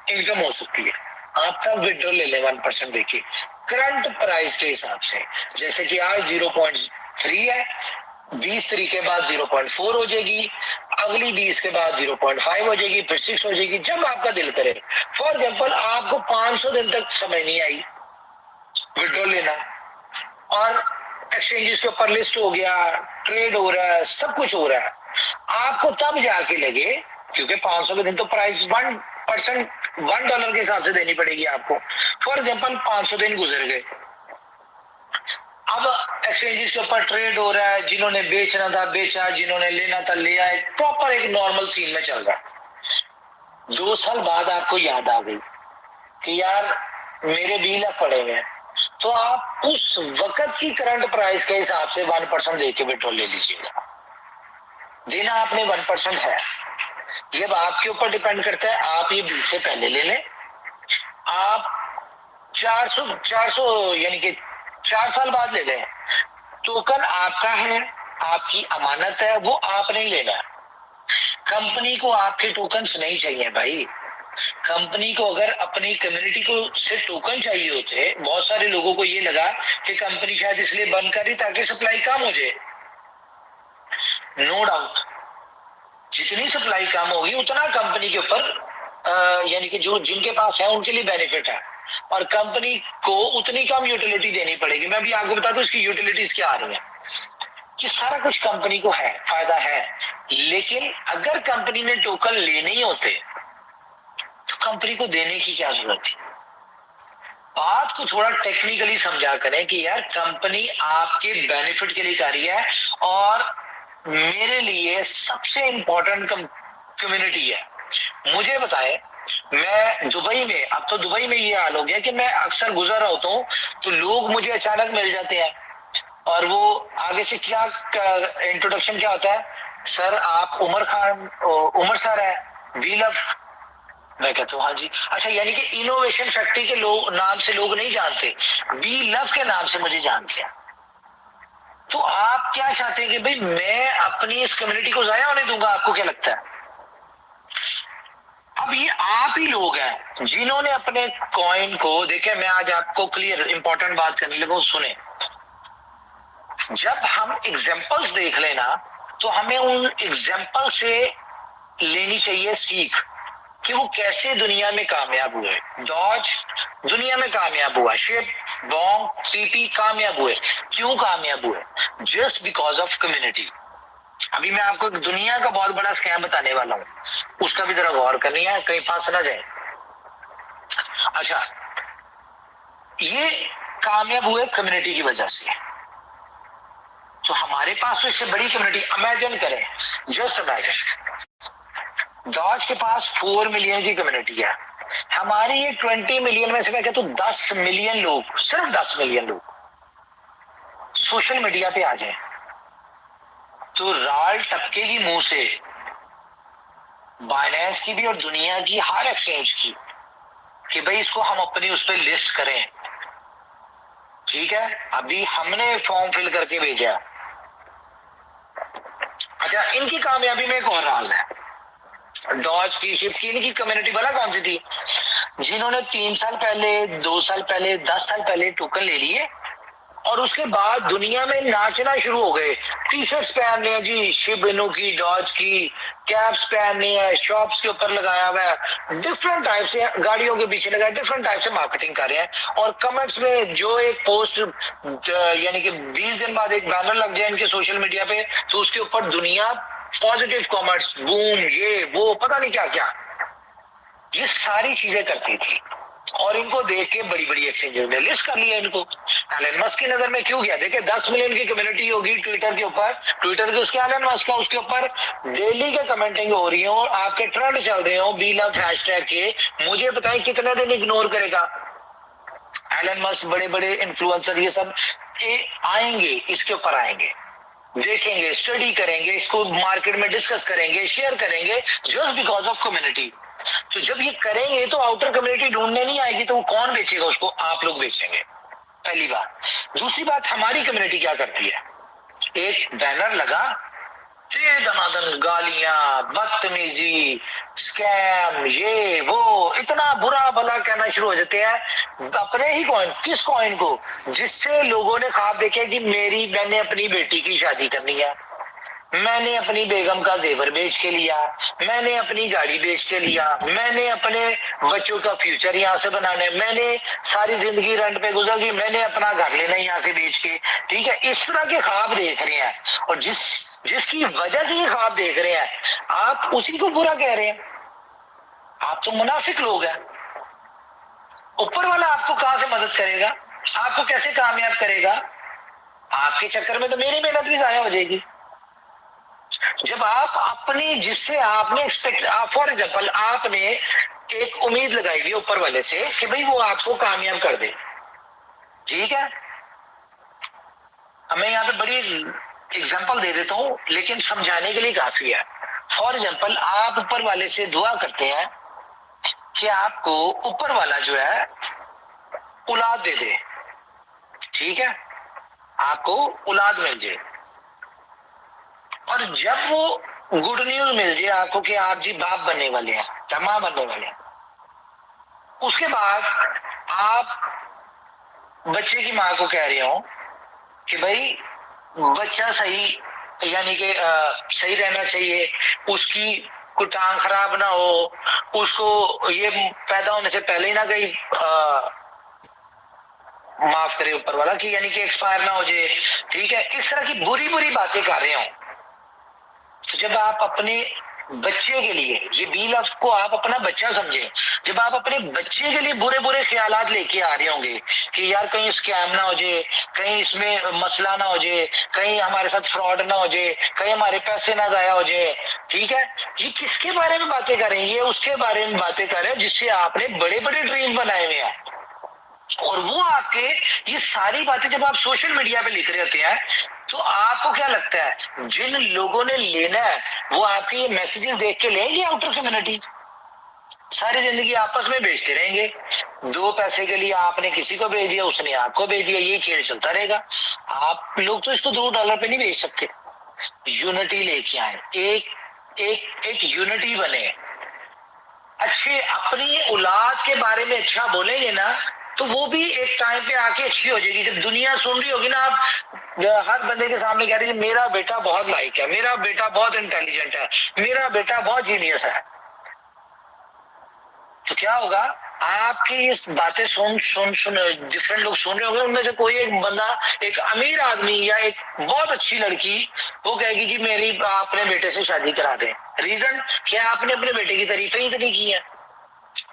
इनकम हो सकती है, आप तब विड्रॉल ले लें 1% देखिए करंट प्राइस के हिसाब से। जैसे कि आज 0.3 है, 20 तारीख के बाद 0.4 हो जाएगी, अगली 20 के बाद 0.5 हो जाएगी, फिर 6 हो जाएगी, जब आपका दिल करे। फॉर एग्जाम्पल आपको 500 दिन तक समय नहीं आई विड्रॉल लेना, और एक्सचेंजेस के ऊपर लिस्ट हो गया, ट्रेड हो रहा है, सब कुछ हो रहा है, आपको तब जाके लगे, क्योंकि 500 के दिन तो प्राइस 1% $1 के हिसाब से देनी पड़ेगी आपको। फॉर एग्जाम्पल 500 दिन गुजर गए, अब एक्सचेंजेस के ऊपर ट्रेड हो रहा है, जिन्होंने बेचना था बेचा, जिन्होंने लेना था लिया, एक प्रॉपर एक नॉर्मल सीन में चल रहा है। 2 साल बाद आपको याद आ गई कि यार मेरे BeLove पड़े हुए हैं, तो आप उस वक्त की करंट प्राइस के हिसाब से 1% देके विड्रॉल ले लीजिएगा। देना आपने 1% है, ये आपके ऊपर डिपेंड करता है, आप ये बिल से पहले ले लें। आप 400 यानी कि 4 साल बाद ले लें, टोकन आपका है, आपकी अमानत है, वो आपने ही लेना। कंपनी को आपके टोकन्स नहीं चाहिए भाई। कंपनी को अगर अपनी कम्युनिटी को से टोकन चाहिए होते, बहुत सारे लोगों को ये लगा कि कंपनी शायद इसलिए बंद कर रही ताकि सप्लाई कम हो जाए। नो डाउट, जितनी सप्लाई कम होगी उतना कंपनी के ऊपर यानी कि जो जिनके पास है उनके लिए बेनिफिट है, और कंपनी को उतनी कम यूटिलिटी देनी पड़ेगी। मैं भी आपको बता दूं इसकी यूटिलिटीज क्या आ रही है, कि सारा कुछ कंपनी को है, फायदा है। लेकिन अगर कंपनी ने टोकन लेने ही होते तो कंपनी को देने की क्या जरूरत थी? बात को थोड़ा टेक्निकली समझा करें कि यार कंपनी आपके बेनिफिट के लिए कर रही है, और मेरे लिए सबसे इंपॉर्टेंट कम्युनिटी है। मुझे बताएं, मैं दुबई में, अब तो दुबई में ये हाल हो गया कि मैं अक्सर गुजर रहा होता हूँ तो लोग मुझे अचानक मिल जाते हैं, और वो आगे से क्या इंट्रोडक्शन क्या होता है, सर आप उमर सर है BeLove। मैं कहता हूँ हाँ जी। अच्छा, यानी कि इनोवेशन फैक्ट्री के नाम से लोग नहीं जानते, BeLove के नाम से मुझे जानते हैं। तो आप क्या चाहते हैं कि भाई मैं अपनी इस कम्युनिटी को जाया होने दूंगा? आपको क्या लगता है? अब ये आप ही लोग हैं जिन्होंने अपने कॉइन को, देखे मैं आज आपको क्लियर इंपॉर्टेंट बात करने लगा, सुने। जब हम एग्जाम्पल्स देख लेना तो हमें उन एग्जाम्पल से लेनी चाहिए सीख कि वो कैसे दुनिया में कामयाब हुए। डॉज दुनिया में कामयाब हुआ, शिप, बॉन्ग, पीपी कामयाब हुए। क्यों कामयाब हुए? Just because of community. अभी मैं आपको एक दुनिया का बहुत बड़ा स्कैम बताने वाला हूं, उसका भी जरा गौर करनी है, कहीं फंस ना जाए। अच्छा, ये कामयाब हुए कम्युनिटी की वजह से। तो हमारे पास इससे बड़ी कम्युनिटी, इमेजिन करें, जस्ट इमेजिन, डॉज के पास 4 मिलियन की कम्युनिटी है, हमारी ये 20 मिलियन में से मैं कहता हूं 10 मिलियन लोग, सिर्फ 10 मिलियन लोग सोशल मीडिया पे आ जाए तो राल टपकेगी मुंह से, बाइनेंस की भी और दुनिया की हर एक्सचेंज की, कि भाई इसको हम अपनी उस पर लिस्ट करें। ठीक है, अभी हमने फॉर्म फिल करके भेजा। अच्छा, इनकी कामयाबी में एक और राज है, डॉज की, शिप की, इनकी कम्युनिटी भला कौन सी थी? जिन्होंने 3 साल पहले, 2 साल पहले, 10 साल पहले टोकन ले लिए और उसके बाद दुनिया में नाचना शुरू हो गए। टी शर्ट्स पहन रहे हैं जी शिप इनू की, डॉज की, कैप्स पहन रहे हैं, शॉप्स के ऊपर लगाया हुआ है, डिफरेंट टाइप से गाड़ियों के पीछे लगाया, डिफरेंट टाइप से मार्केटिंग कर रहे हैं। और कमेंट्स में जो एक पोस्ट, यानी कि 20 दिन बाद एक बैनर लग जाए इनके सोशल मीडिया पे, तो उसके ऊपर दुनिया पॉजिटिव कमेंट्स, बूम, ये वो पता नहीं क्या क्या, ये सारी चीजें करती थी। और इनको देख के बड़ी बड़ी एक्सचेंजेस ने लिस्ट कर लिया इनको। एलन मस्क की नजर में क्यों गया? देखिए 10 मिलियन की कम्युनिटी होगी ट्विटर के ऊपर, ट्विटर के उसके एलन मस्क का, उसके ऊपर डेली के कमेंटिंग हो रही हो, आपके ट्रेंड चल रहे हो बी लव हैशटैग के, मुझे बताएं कितने दिन इग्नोर करेगा एलन मस्क? बड़े बड़े इन्फ्लुएंसर ये सब आएंगे, इसके ऊपर आएंगे, देखेंगे, स्टडी करेंगे, इसको मार्केट में डिस्कस करेंगे, शेयर करेंगे, जस्ट बिकॉज ऑफ कम्युनिटी। तो जब ये करेंगे तो आउटर कम्युनिटी ढूंढने नहीं आएगी, तो वो कौन बेचेगा उसको? आप लोग बेचेंगे, पहली बात। दूसरी बात, हमारी कम्युनिटी क्या करती है? एक बैनर लगा, दनादन गालियां, बदतमीजी, स्कैम, ये वो, इतना बुरा भला कहना शुरू हो जाते हैं अपने ही कॉइन। किस कॉइन को? जिससे लोगों ने ख्वाब देखे कि मैंने अपनी बेटी की शादी करनी है, मैंने अपनी बेगम का जेवर बेच के लिया, मैंने अपनी गाड़ी बेच के लिया, मैंने अपने बच्चों का फ्यूचर यहाँ से बनाने, मैंने सारी जिंदगी रेंट पे गुजर गई, मैंने अपना घर लेना यहाँ से बेच के। ठीक है, इस तरह के ख्वाब देख रहे हैं, और जिसकी वजह से ये ख्वाब देख रहे हैं, आप उसी को बुरा कह रहे हैं। आप तो मुनाफिक लोग हैं। ऊपर वाला आपको कहां से मदद करेगा? आपको कैसे कामयाब करेगा? आपके चक्कर में तो मेरी मेहनत भी जाया हो जाएगी। जब आप अपनी, जिससे आपने एक्सपेक्ट, फॉर एग्जाम्पल आपने एक उम्मीद लगाई हुई ऊपर वाले से कि भाई वो आपको कामयाब कर दे, ठीक है। मैं यहाँ पे बड़ी एग्जांपल दे देता हूँ लेकिन समझाने के लिए काफी है। फॉर एग्जाम्पल आप ऊपर वाले से दुआ करते हैं कि आपको ऊपर वाला जो है औलाद दे दे, ठीक है, आपको औलाद मिल जाए। और जब वो गुड न्यूज मिल जाए आपको कि आप जी बाप बनने वाले हैं या मां बनने वाले हैं, उसके बाद आप बच्चे की मां को कह रहे हो कि भाई बच्चा सही, यानी कि सही रहना चाहिए, उसकी कोई टांग खराब ना हो, उसको ये पैदा होने से पहले ही ना कहीं माफ करे ऊपर वाला, कि यानी कि एक्सपायर ना हो जाए, ठीक है। इस तरह की बुरी बुरी बातें कर रहे हो। तो जब आप अपने बच्चे के लिए, ये बी लव को आप अपना बच्चा समझे, जब आप अपने बच्चे के लिए बुरे बुरे ख्यालात लेके आ रहे होंगे कि यार कहीं स्कैम ना हो जाए, कहीं इसमें मसला ना हो जाए, कहीं हमारे साथ फ्रॉड ना हो जाए, कहीं हमारे पैसे ना जाया हो जाए, ठीक है, ये किसके बारे में बातें कर रहे हैं? ये उसके बारे में बातें कर रहे हैं जिससे आपने बड़े बड़े ड्रीम बनाए हुए हैं। और वो आपके ये सारी बातें जब आप सोशल मीडिया पे लिख रहे होते हैं, तो आपको क्या लगता है जिन लोगों ने लेना है वो आपके ये मैसेजेस देख के लेंगे आउटर कम्युनिटी? सारी जिंदगी आपस में बेचते रहेंगे, 2 पैसे के लिए आपने किसी को भेज दिया, उसने आपको भेज दिया, ये खेल चलता रहेगा। आप लोग तो इसको $2 पे नहीं बेच सकते। यूनिटी लेके आए, एक एक एक यूनिटी बने। अच्छे अपनी औलाद के बारे में अच्छा बोलेंगे ना, तो वो भी एक टाइम पे आके अच्छी हो जाएगी। जब दुनिया सुन रही होगी ना, आप हर बंदे के सामने कह रही है मेरा बेटा बहुत लाइक है, मेरा बेटा बहुत इंटेलिजेंट है, मेरा बेटा बहुत जीनियस है, तो क्या होगा, आपकी इस बातें सुन सुन सुन डिफरेंट लोग सुन रहे होंगे, उनमें से कोई एक बंदा, एक अमीर आदमी या एक बहुत अच्छी लड़की, वो कहेगी कि मेरी अपने बेटे से शादी करा दें। रीजन क्या, आपने अपने बेटे की तारीफें ही इतनी की है।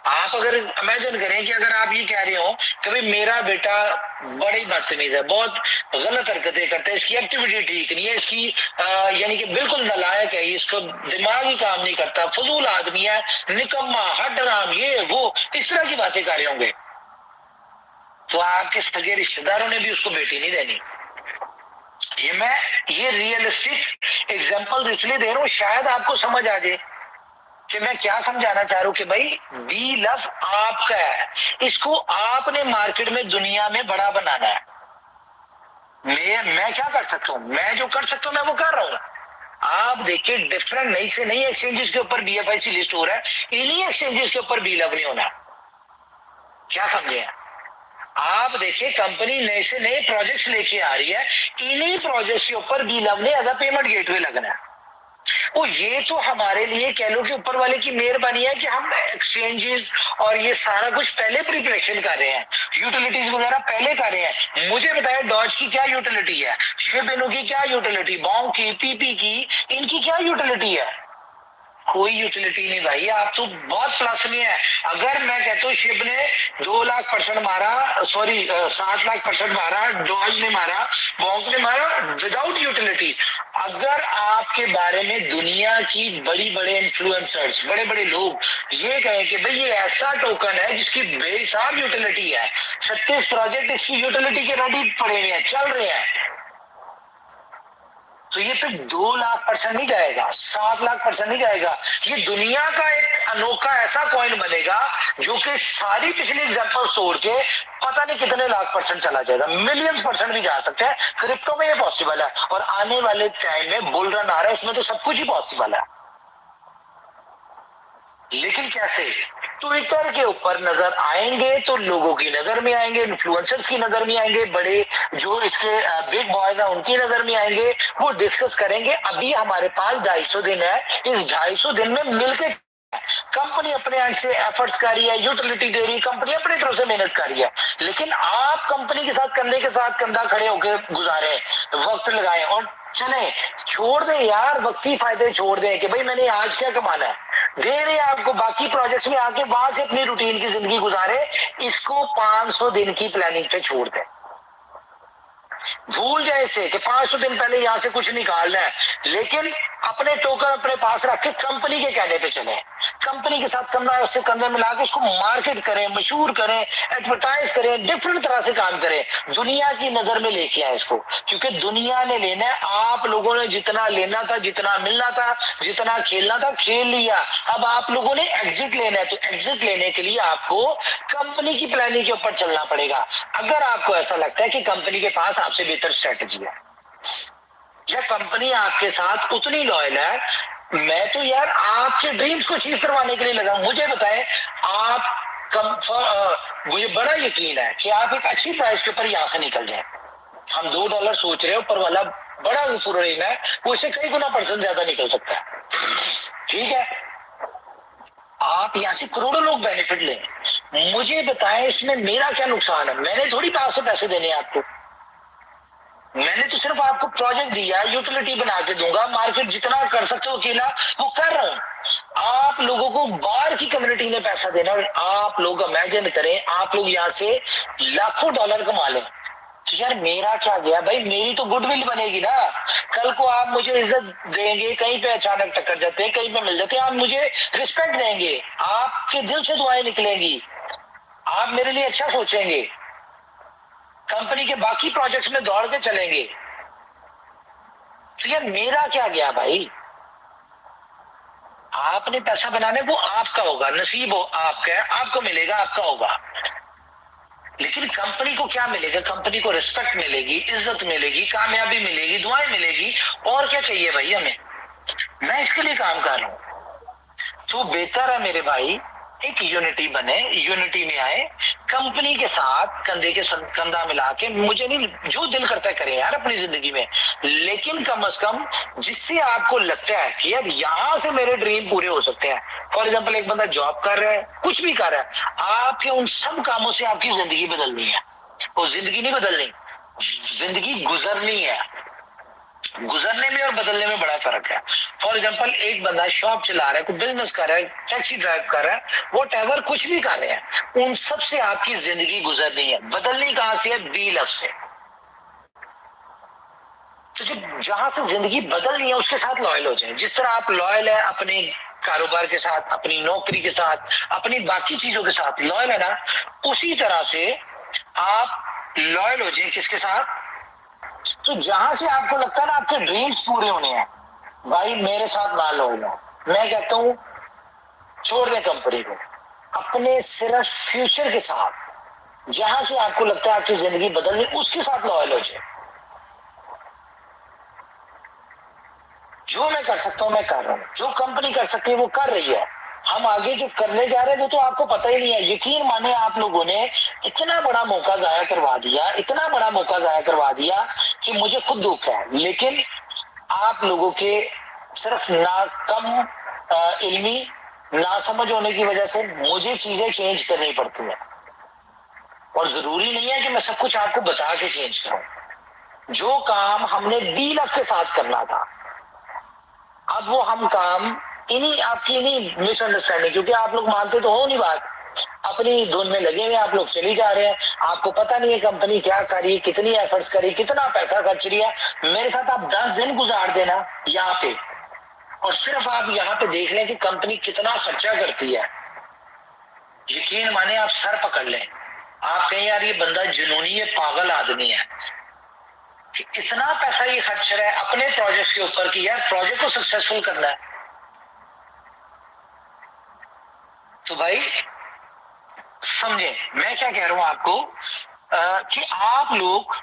आप अगर इमेजिन करें कि अगर आप ये कह रहे हो कि भाई मेरा बेटा बड़ी बदतमीज है, बहुत गलत हरकतें करता है, इसकी एक्टिविटी ठीक नहीं है, इसकी यानी कि बिल्कुल नालायक है, इसको दिमाग ही काम नहीं करता, फजूल आदमी है, निकम्मा, हड्डराम, ये वो, इस तरह की बातें कर रहे होंगे, तो आपके सगे रिश्तेदारों ने भी उसको बेटी नहीं देनी। ये रियलिस्टिक एग्जाम्पल इसलिए दे रहा हूं, शायद आपको समझ आ जाए कि मैं क्या समझाना चाह रहा हूं कि भाई बी लव आपका है, इसको आपने मार्केट में दुनिया में बड़ा बनाना है। मैं क्या कर सकता हूं, मैं जो कर सकता हूं मैं वो कर रहा हूं। आप देखिए डिफरेंट नई से नई एक्सचेंजेस के ऊपर BFIC लिस्ट हो रहा है, इन्हीं एक्सचेंजेस के ऊपर बी लव नहीं होना। क्या समझे आप, देखिए कंपनी नए से नए प्रोजेक्ट्स लेके आ रही है, इन्हीं प्रोजेक्ट्स के ऊपर बी लव ने एज अ पेमेंट गेटवे लगना है। वो ये तो हमारे लिए कह लो कि ऊपर वाले की मेहरबानी है कि हम एक्सचेंजेस और ये सारा कुछ पहले प्रिपरेशन कर रहे हैं, यूटिलिटीज वगैरह पहले कर रहे हैं। मुझे बताए डॉज की क्या यूटिलिटी है, शिबिनो की क्या यूटिलिटी, बॉन्ग की, PP की, इनकी क्या यूटिलिटी है? कोई यूटिलिटी नहीं भाई, आप तो बहुत प्लस में है। अगर मैं कहता हूँ शिव ने 2 लाख% मारा, सॉरी 7 लाख% मारा, डॉज ने मारा, बॉन्क ने मारा विदाउट यूटिलिटी। अगर आपके बारे में दुनिया की बड़ी बड़े इन्फ्लुएंसर्स, बड़े बड़े लोग ये कहें कि भाई ये ऐसा टोकन है जिसकी बेहिसाब यूटिलिटी है, 36 प्रोजेक्ट इसकी यूटिलिटी के रेडी पड़े हुए हैं, चल रहे हैं, तो ये फिर 2 लाख% नहीं जाएगा, 7 लाख% नहीं जाएगा। ये दुनिया का एक अनोखा ऐसा कॉइन बनेगा जो कि सारी पिछली एग्जांपल तोड़ के पता नहीं कितने लाख% चला जाएगा, मिलियंस% भी जा सकते हैं। क्रिप्टो में ये पॉसिबल है, और आने वाले टाइम में बुल रन आ रहा है, उसमें तो सब कुछ ही पॉसिबल है। लेकिन कैसे, ट्विटर के ऊपर नजर आएंगे तो लोगों की नजर में आएंगे, इन्फ्लुएंसर्स की नजर में आएंगे, बड़े जो इसके बिग बॉयज हैं उनकी नजर में आएंगे, वो डिस्कस करेंगे। अभी हमारे पास 250 दिन है, इस 250 दिन में मिलके कंपनी अपने एंड से एफर्ट्स कर रही है, यूटिलिटी दे रही है, कंपनी अपनी तरफ से मेहनत कर रही है, लेकिन आप कंपनी के साथ कंधे के साथ कंधा खड़े होकर गुजारे, वक्त लगाए और चले, छोड़ दें यार वक्ती फायदे, छोड़ दें कि भाई मैंने आज क्या कमाना है, दे रहे आपको बाकी प्रोजेक्ट्स में आके वहां से अपनी रूटीन की जिंदगी गुजारे, इसको 500 दिन की प्लानिंग पे छोड़ दें। भूल जाए इसे कि 500 दिन पहले यहां से कुछ निकालना है, लेकिन अपने टोकन अपने पास रख के कंपनी के कहने पे चले, कंपनी के साथ कंधा उससे कंधे मिला के उसको मार्केट करें, मशहूर करें, एडवर्टाइज करें, डिफरेंट तरह से काम करें, दुनिया की नजर में लेके आए इसको, क्योंकि दुनिया ने लेना है। आप लोगों ने जितना लेना था, जितना मिलना था, जितना खेलना था खेल लिया, अब आप लोगों ने एग्जिट लेना है, तो एग्जिट लेने के लिए आपको कंपनी की प्लानिंग के ऊपर चलना पड़ेगा। अगर आपको ऐसा लगता है कि कंपनी के पास आपसे बेहतर स्ट्रेटजी है या कंपनी आपके साथ उतनी लॉयल है, मैं तो यार आपके ड्रीम्स को अचीव करवाने के लिए लगा हूं। मुझे बताएं, मुझे बड़ा यकीन है कि आप एक अच्छी प्राइस के ऊपर यहां से निकल जाए। हम $2 सोच रहे हैं, ऊपर वाला बड़ा गफूर रहीम है, वो इससे कई गुना % ज्यादा निकल सकता है। ठीक है, आप यहाँ से करोड़ों लोग बेनिफिट लें। मुझे बताएं इसमें मेरा क्या नुकसान है? मैंने थोड़ी बाहर से पैसे देने हैं आपको, मैंने तो सिर्फ आपको प्रोजेक्ट दिया, यूटिलिटी बना के दूंगा, मार्केट जितना कर सकते हो अकेला वो कर रहा हूं। आप लोगों को बाहर की कम्युनिटी ने पैसा देना, और आप लोग इमेजिन करें आप लोग यहाँ से लाखों डॉलर कमा लें, तो यार मेरा क्या गया भाई, मेरी तो गुडविल बनेगी ना। कल को आप मुझे इज्जत देंगे, कहीं पे अचानक टक्कर जाते हैं, कहीं पे मिल जाते हैं, आप मुझे रिस्पेक्ट देंगे, आपके दिल से दुआएं निकलेंगी, आप मेरे लिए अच्छा सोचेंगे, कंपनी के बाकी प्रोजेक्ट्स में दौड़ के चलेंगे, तो यार मेरा क्या गया भाई। आपने पैसा बनाने, वो आपका होगा, नसीब हो आपका है, आपको मिलेगा, आपका होगा, लेकिन कंपनी को क्या मिलेगा? कंपनी को रिस्पेक्ट मिलेगी, इज्जत मिलेगी, कामयाबी मिलेगी, दुआएं मिलेगी, और क्या चाहिए भाई हमें? मैं इसके लिए काम कर रहा हूं। तो बेहतर है मेरे भाई एक यूनिटी बने, यूनिटी में आए, कंपनी के साथ कंधे के कंधा मिला के, मुझे नहीं जो दिल करता है करें यार अपनी जिंदगी में, लेकिन कम से कम जिससे आपको लगता है कि यार यहां से मेरे ड्रीम पूरे हो सकते हैं। फॉर एग्जाम्पल एक बंदा जॉब कर रहा है, कुछ भी कर रहा है, आपके उन सब कामों से आपकी जिंदगी बदलनी है। वो जिंदगी नहीं बदलनी, जिंदगी गुजरनी है। गुजरने में और बदलने में बड़ा फर्क है। फॉर एग्जाम्पल एक बंदा शॉप चला रहा है, कोई बिजनेस कर रहा है, टैक्सी ड्राइव कर रहा है, वॉट एवर कुछ भी कर रहे हैं, उन सब से आपकी जिंदगी गुजरनी है। बदलनी कहां से है? बी लफ्ज से। तो जो जहां से जिंदगी बदलनी है उसके साथ लॉयल हो जाए। जिस तरह आप लॉयल है अपने कारोबार के साथ, अपनी नौकरी के साथ, अपनी बाकी चीजों के साथ लॉयल है ना, उसी तरह से आप लॉयल हो जाए किसके साथ? तो जहां से आपको लगता है ना आपके ड्रीम्स पूरे होने हैं, भाई मेरे साथ ना लो। मैं कहता हूं छोड़ दे कंपनी को, अपने सिर्फ फ्यूचर के साथ, जहां से आपको लगता है आपकी जिंदगी बदलनी, उसके साथ लॉयल हो जाए। जो मैं कर सकता हूं मैं कर रहा हूं, जो कंपनी कर सकती है वो कर रही है, हम आगे जो करने जा रहे हैं वो तो आपको पता ही नहीं है। यकीन माने आप लोगों ने इतना बड़ा मौका जाया करवा दिया, इतना बड़ा मौका जाया करवा दिया कि मुझे खुद दुख है। लेकिन आप लोगों के सिर्फ ना कम इल्मी, ना समझ होने की वजह से मुझे चीजें चेंज करनी पड़ती है। और जरूरी नहीं है कि मैं सब कुछ आपको बता के चेंज करूं। जो काम हमने बी लफ के साथ करना था, अब वो हम काम इन्हीं आपकी इन्हीं मिसअंडरस्टैंडिंग, क्योंकि आप लोग मानते तो हो नहीं बात, अपनी धुन में लगे हुए आप लोग चली जा रहे हैं। आपको पता नहीं है कंपनी क्या कर रही है, कितनी एफर्ट्स करी, कितना पैसा खर्च रही है। मेरे साथ आप 10 दिन गुजार देना यहाँ पे, और सिर्फ आप यहाँ पे देख लें कि कंपनी कितना खर्चा करती है। यकीन माने आप सर पकड़ लें, आप कहें यार ये बंदा जुनूनी, ये पागल आदमी है कि इतना पैसा ये खर्च रहा है अपने प्रोजेक्ट के ऊपर कि यार प्रोजेक्ट को सक्सेसफुल करना है। तो भाई समझे मैं क्या कह रहा हूं आपको, कि आप लोग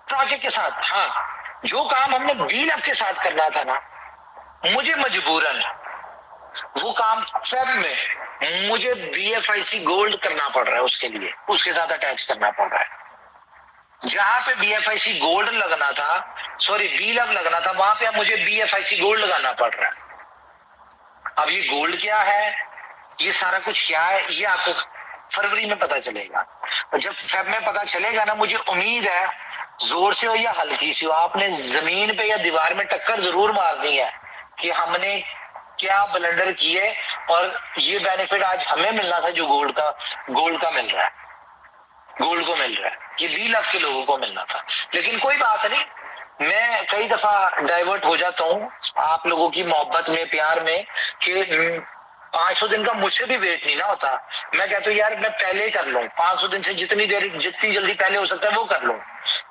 प्रोजेक्ट के साथ, हाँ जो काम हमने बी लैब के साथ करना था ना, मुझे मजबूरन वो काम फेब में मुझे BFIC गोल्ड करना पड़ रहा है, उसके लिए उसके साथ अटैच करना पड़ रहा है। जहां पे BFIC गोल्ड लगना था, सॉरी बी लैब लगना था, वहां पे अब मुझे BFIC गोल्ड लगाना पड़ रहा है। अब ये गोल्ड क्या है, ये सारा कुछ क्या है, ये आपको फरवरी में पता चलेगा। और जब फेब में पता चलेगा ना, मुझे उम्मीद है जोर से हो या हल्की सी हो, आपने जमीन पे या दीवार में टक्कर जरूर मारनी है कि हमने क्या ब्लंडर किए और ये बेनिफिट आज हमें मिलना था जो गोल्ड का मिल रहा है, गोल्ड को मिल रहा है, ये 20 लाख के लोगों को मिलना था। लेकिन कोई बात नहीं, मैं कई दफा डाइवर्ट हो जाता हूँ आप लोगों की मोहब्बत में, प्यार में, कि 500 दिन का मुझसे भी वेट नहीं ना होता। मैं कहता हूँ यार मैं पहले कर लूं, 500 दिन से जितनी जल्दी पहले हो सकता है वो कर लूं।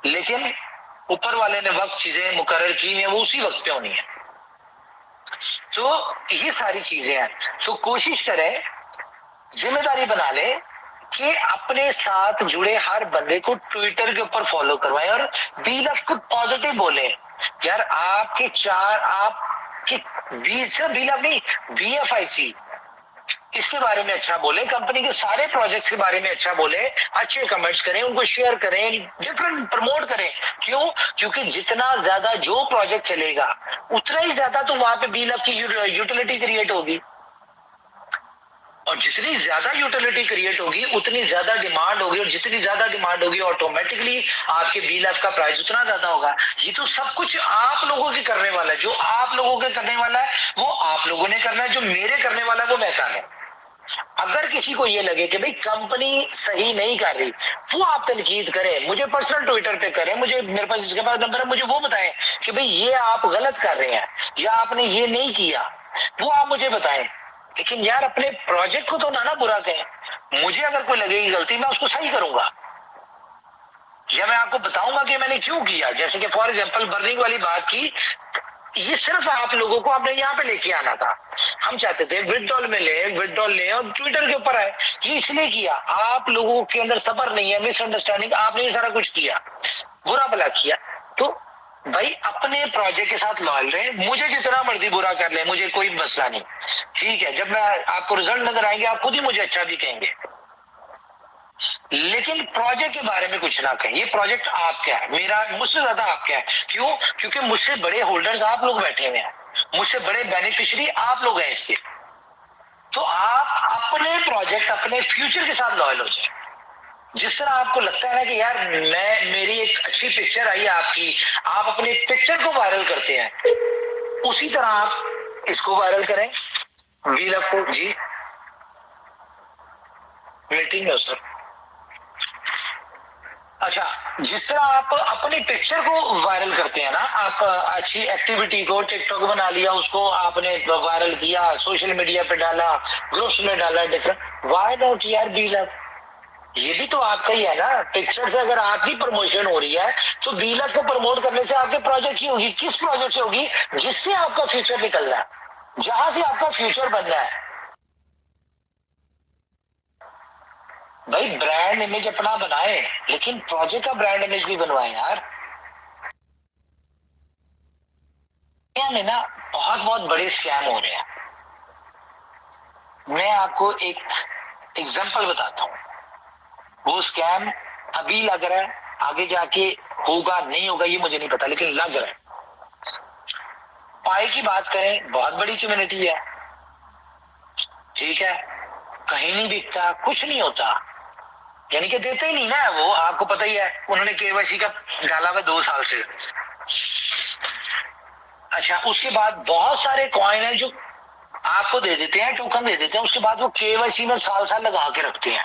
लेकिन ऊपर वाले ने वक्त चीजें मुकर्रर की है, वो उसी वक्त पे होनी है। तो ये सारी चीजें हैं। तो कोशिश करें, जिम्मेदारी बना ले कि अपने साथ जुड़े हर बंदे को ट्विटर के ऊपर फॉलो करवाएं और BLF को पॉजिटिव बोले। यार आपके आपके BLF नहीं, BFIC इसके बारे में अच्छा बोले, कंपनी के सारे प्रोजेक्ट्स के बारे में अच्छा बोले, अच्छे कमेंट्स करें, उनको शेयर करें, डिफरेंट प्रमोट करें। क्यों? क्योंकि जितना ज्यादा जो प्रोजेक्ट चलेगा उतना ही ज्यादा तो वहां पे BLF की यूटिलिटी क्रिएट होगी, और जितनी ज्यादा यूटिलिटी क्रिएट होगी उतनी ज्यादा डिमांड होगी, और जितनी ज्यादा डिमांड होगी ऑटोमेटिकली आपके BLF का प्राइस उतना ज्यादा होगा। ये तो सब कुछ आप लोगों के करने वाला है, जो आप लोगों के करने वाला है वो आप लोगों ने करना है, जो मेरे करने वाला है वो मैं कर रहा हूं। अगर किसी को ये लगे कि भाई कंपनी सही नहीं कर रही, वो आप तनकीद करें, मुझे पर्सनल ट्विटर पे करें, मुझे मेरे पास इसके पास नंबर है, मुझे वो बताएं कि भाई ये आप गलत कर रहे हैं या आपने ये नहीं किया, वो आप मुझे बताएं। लेकिन यार अपने प्रोजेक्ट को तो ना बुरा कहें। मुझे अगर कोई लगेगी गलती मैं उसको सही करूंगा, या मैं आपको बताऊंगा कि मैंने क्यों किया। जैसे कि फॉर एग्जांपल बर्निंग वाली बात की, ये सिर्फ आप लोगों को आपने यहाँ पे लेके आना था। हम चाहते थे विड्रॉल में विड्रॉल ले और ट्विटर के ऊपर आए, ये इसलिए किया। आप लोगों के अंदर सब्र नहीं है, मिसअंडरस्टैंडिंग, आपने ये सारा कुछ किया, बुरा भला किया। तो भाई अपने प्रोजेक्ट के साथ लॉयल रहे, मुझे जितना मर्जी बुरा कर ले, मुझे कोई मसला नहीं, ठीक है। जब मैं आपको रिजल्ट नजर आएंगे आप खुद ही मुझे अच्छा भी कहेंगे, लेकिन प्रोजेक्ट के बारे में कुछ ना कहें। ये प्रोजेक्ट आपका है, मेरा मुझसे ज्यादा आपका है। क्यों? क्योंकि मुझसे बड़े होल्डर्स आप लोग बैठे हुए हैं, मुझसे बड़े बेनिफिशियरी आप लोग हैं इसके। तो आप अपने प्रोजेक्ट, अपने फ्यूचर के साथ लॉयल हो जाए। जिस तरह आपको लगता है ना कि यार मेरी एक अच्छी पिक्चर आई है आपकी, आप अपने पिक्चर को वायरल करते हैं, उसी तरह आप इसको वायरल करें। वीलॉग को जी मीटिंग में सर। अच्छा, जिस तरह आप अपनी पिक्चर को वायरल करते हैं ना, आप अच्छी एक्टिविटी को टिकटॉक बना लिया, उसको आपने वायरल किया, सोशल मीडिया पे डाला, ग्रुप्स में डाला, डिफरेंट, वाई नॉट यार बीलक, ये भी तो आपका ही है ना। पिक्चर से अगर आपकी प्रमोशन हो रही है तो बीलक को प्रमोट करने से आपके प्रोजेक्ट की होगी, किस प्रोजेक्ट से होगी? जिससे आपका फ्यूचर निकलना है, जहां से आपका फ्यूचर बनना है। भाई ब्रांड इमेज अपना बनाए, लेकिन प्रोजेक्ट का ब्रांड इमेज भी बनवाए यार। दुनिया में ना बहुत बहुत बड़े स्कैम हो रहे हैं। मैं आपको एक एग्जांपल बताता हूँ। वो स्कैम अभी लग रहा है, आगे जाके होगा नहीं होगा ये मुझे नहीं पता, लेकिन लग रहा है। पाई की बात करें, बहुत बड़ी कम्युनिटी है, ठीक है, कहीं नहीं बिकता, कुछ नहीं होता, यानी कि देते ही नहीं ना। वो आपको पता ही है, उन्होंने केवाईसी का डाला हुआ 2 साल से। अच्छा, उसके बाद बहुत सारे कॉइन है जो आपको दे देते हैं, टोकन दे देते हैं, उसके बाद वो केवाईसी में साल साल लगा के रखते हैं,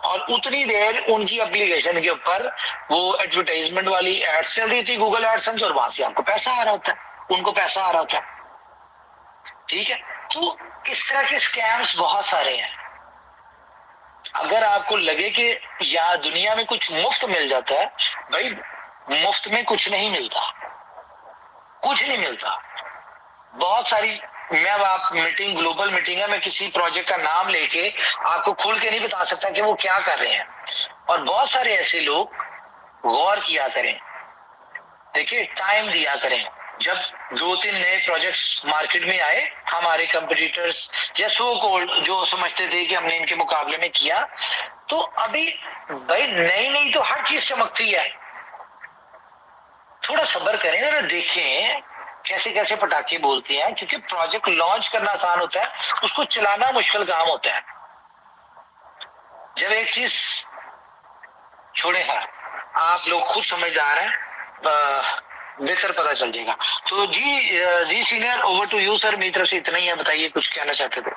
और उतनी देर उनकी एप्लीकेशन के ऊपर वो एडवर्टाइजमेंट वाली एड्स चल रही थी, गूगल एडसेंस, और वहां से आपको पैसा आ रहा होता है, उनको पैसा आ रहा होता है, ठीक है। तो इस तरह के स्कैम्स बहुत सारे हैं। अगर आपको लगे कि यहाँ दुनिया में कुछ मुफ्त मिल जाता है, भाई मुफ्त में कुछ नहीं मिलता, कुछ नहीं मिलता। बहुत सारी, मैं अब आप मीटिंग, ग्लोबल मीटिंग है, मैं किसी प्रोजेक्ट का नाम लेके आपको खुल के नहीं बता सकता कि वो क्या कर रहे हैं, और बहुत सारे ऐसे लोग, गौर किया करें, देखिए टाइम दिया करें। जब 2-3 नए प्रोजेक्ट्स मार्केट में आए, हमारे कंपटीटर्स या सो कॉल्ड जो समझते थे कि हमने इनके मुकाबले में किया, तो अभी भाई नई नई तो हर चीज चमकती है, थोड़ा सब्र करें, जरा देखें कैसे कैसे पटाखे बोलते हैं, क्योंकि प्रोजेक्ट लॉन्च करना आसान होता है, उसको चलाना मुश्किल काम होता है। जब एक चीज छोड़े हाथ, आप लोग खुद समझदार हैं, बेहतर पता चल जाएगा। तो जी senior, over to you sir, मेरी तरफ से इतना ही है, बताइए कुछ कहना चाहते थे।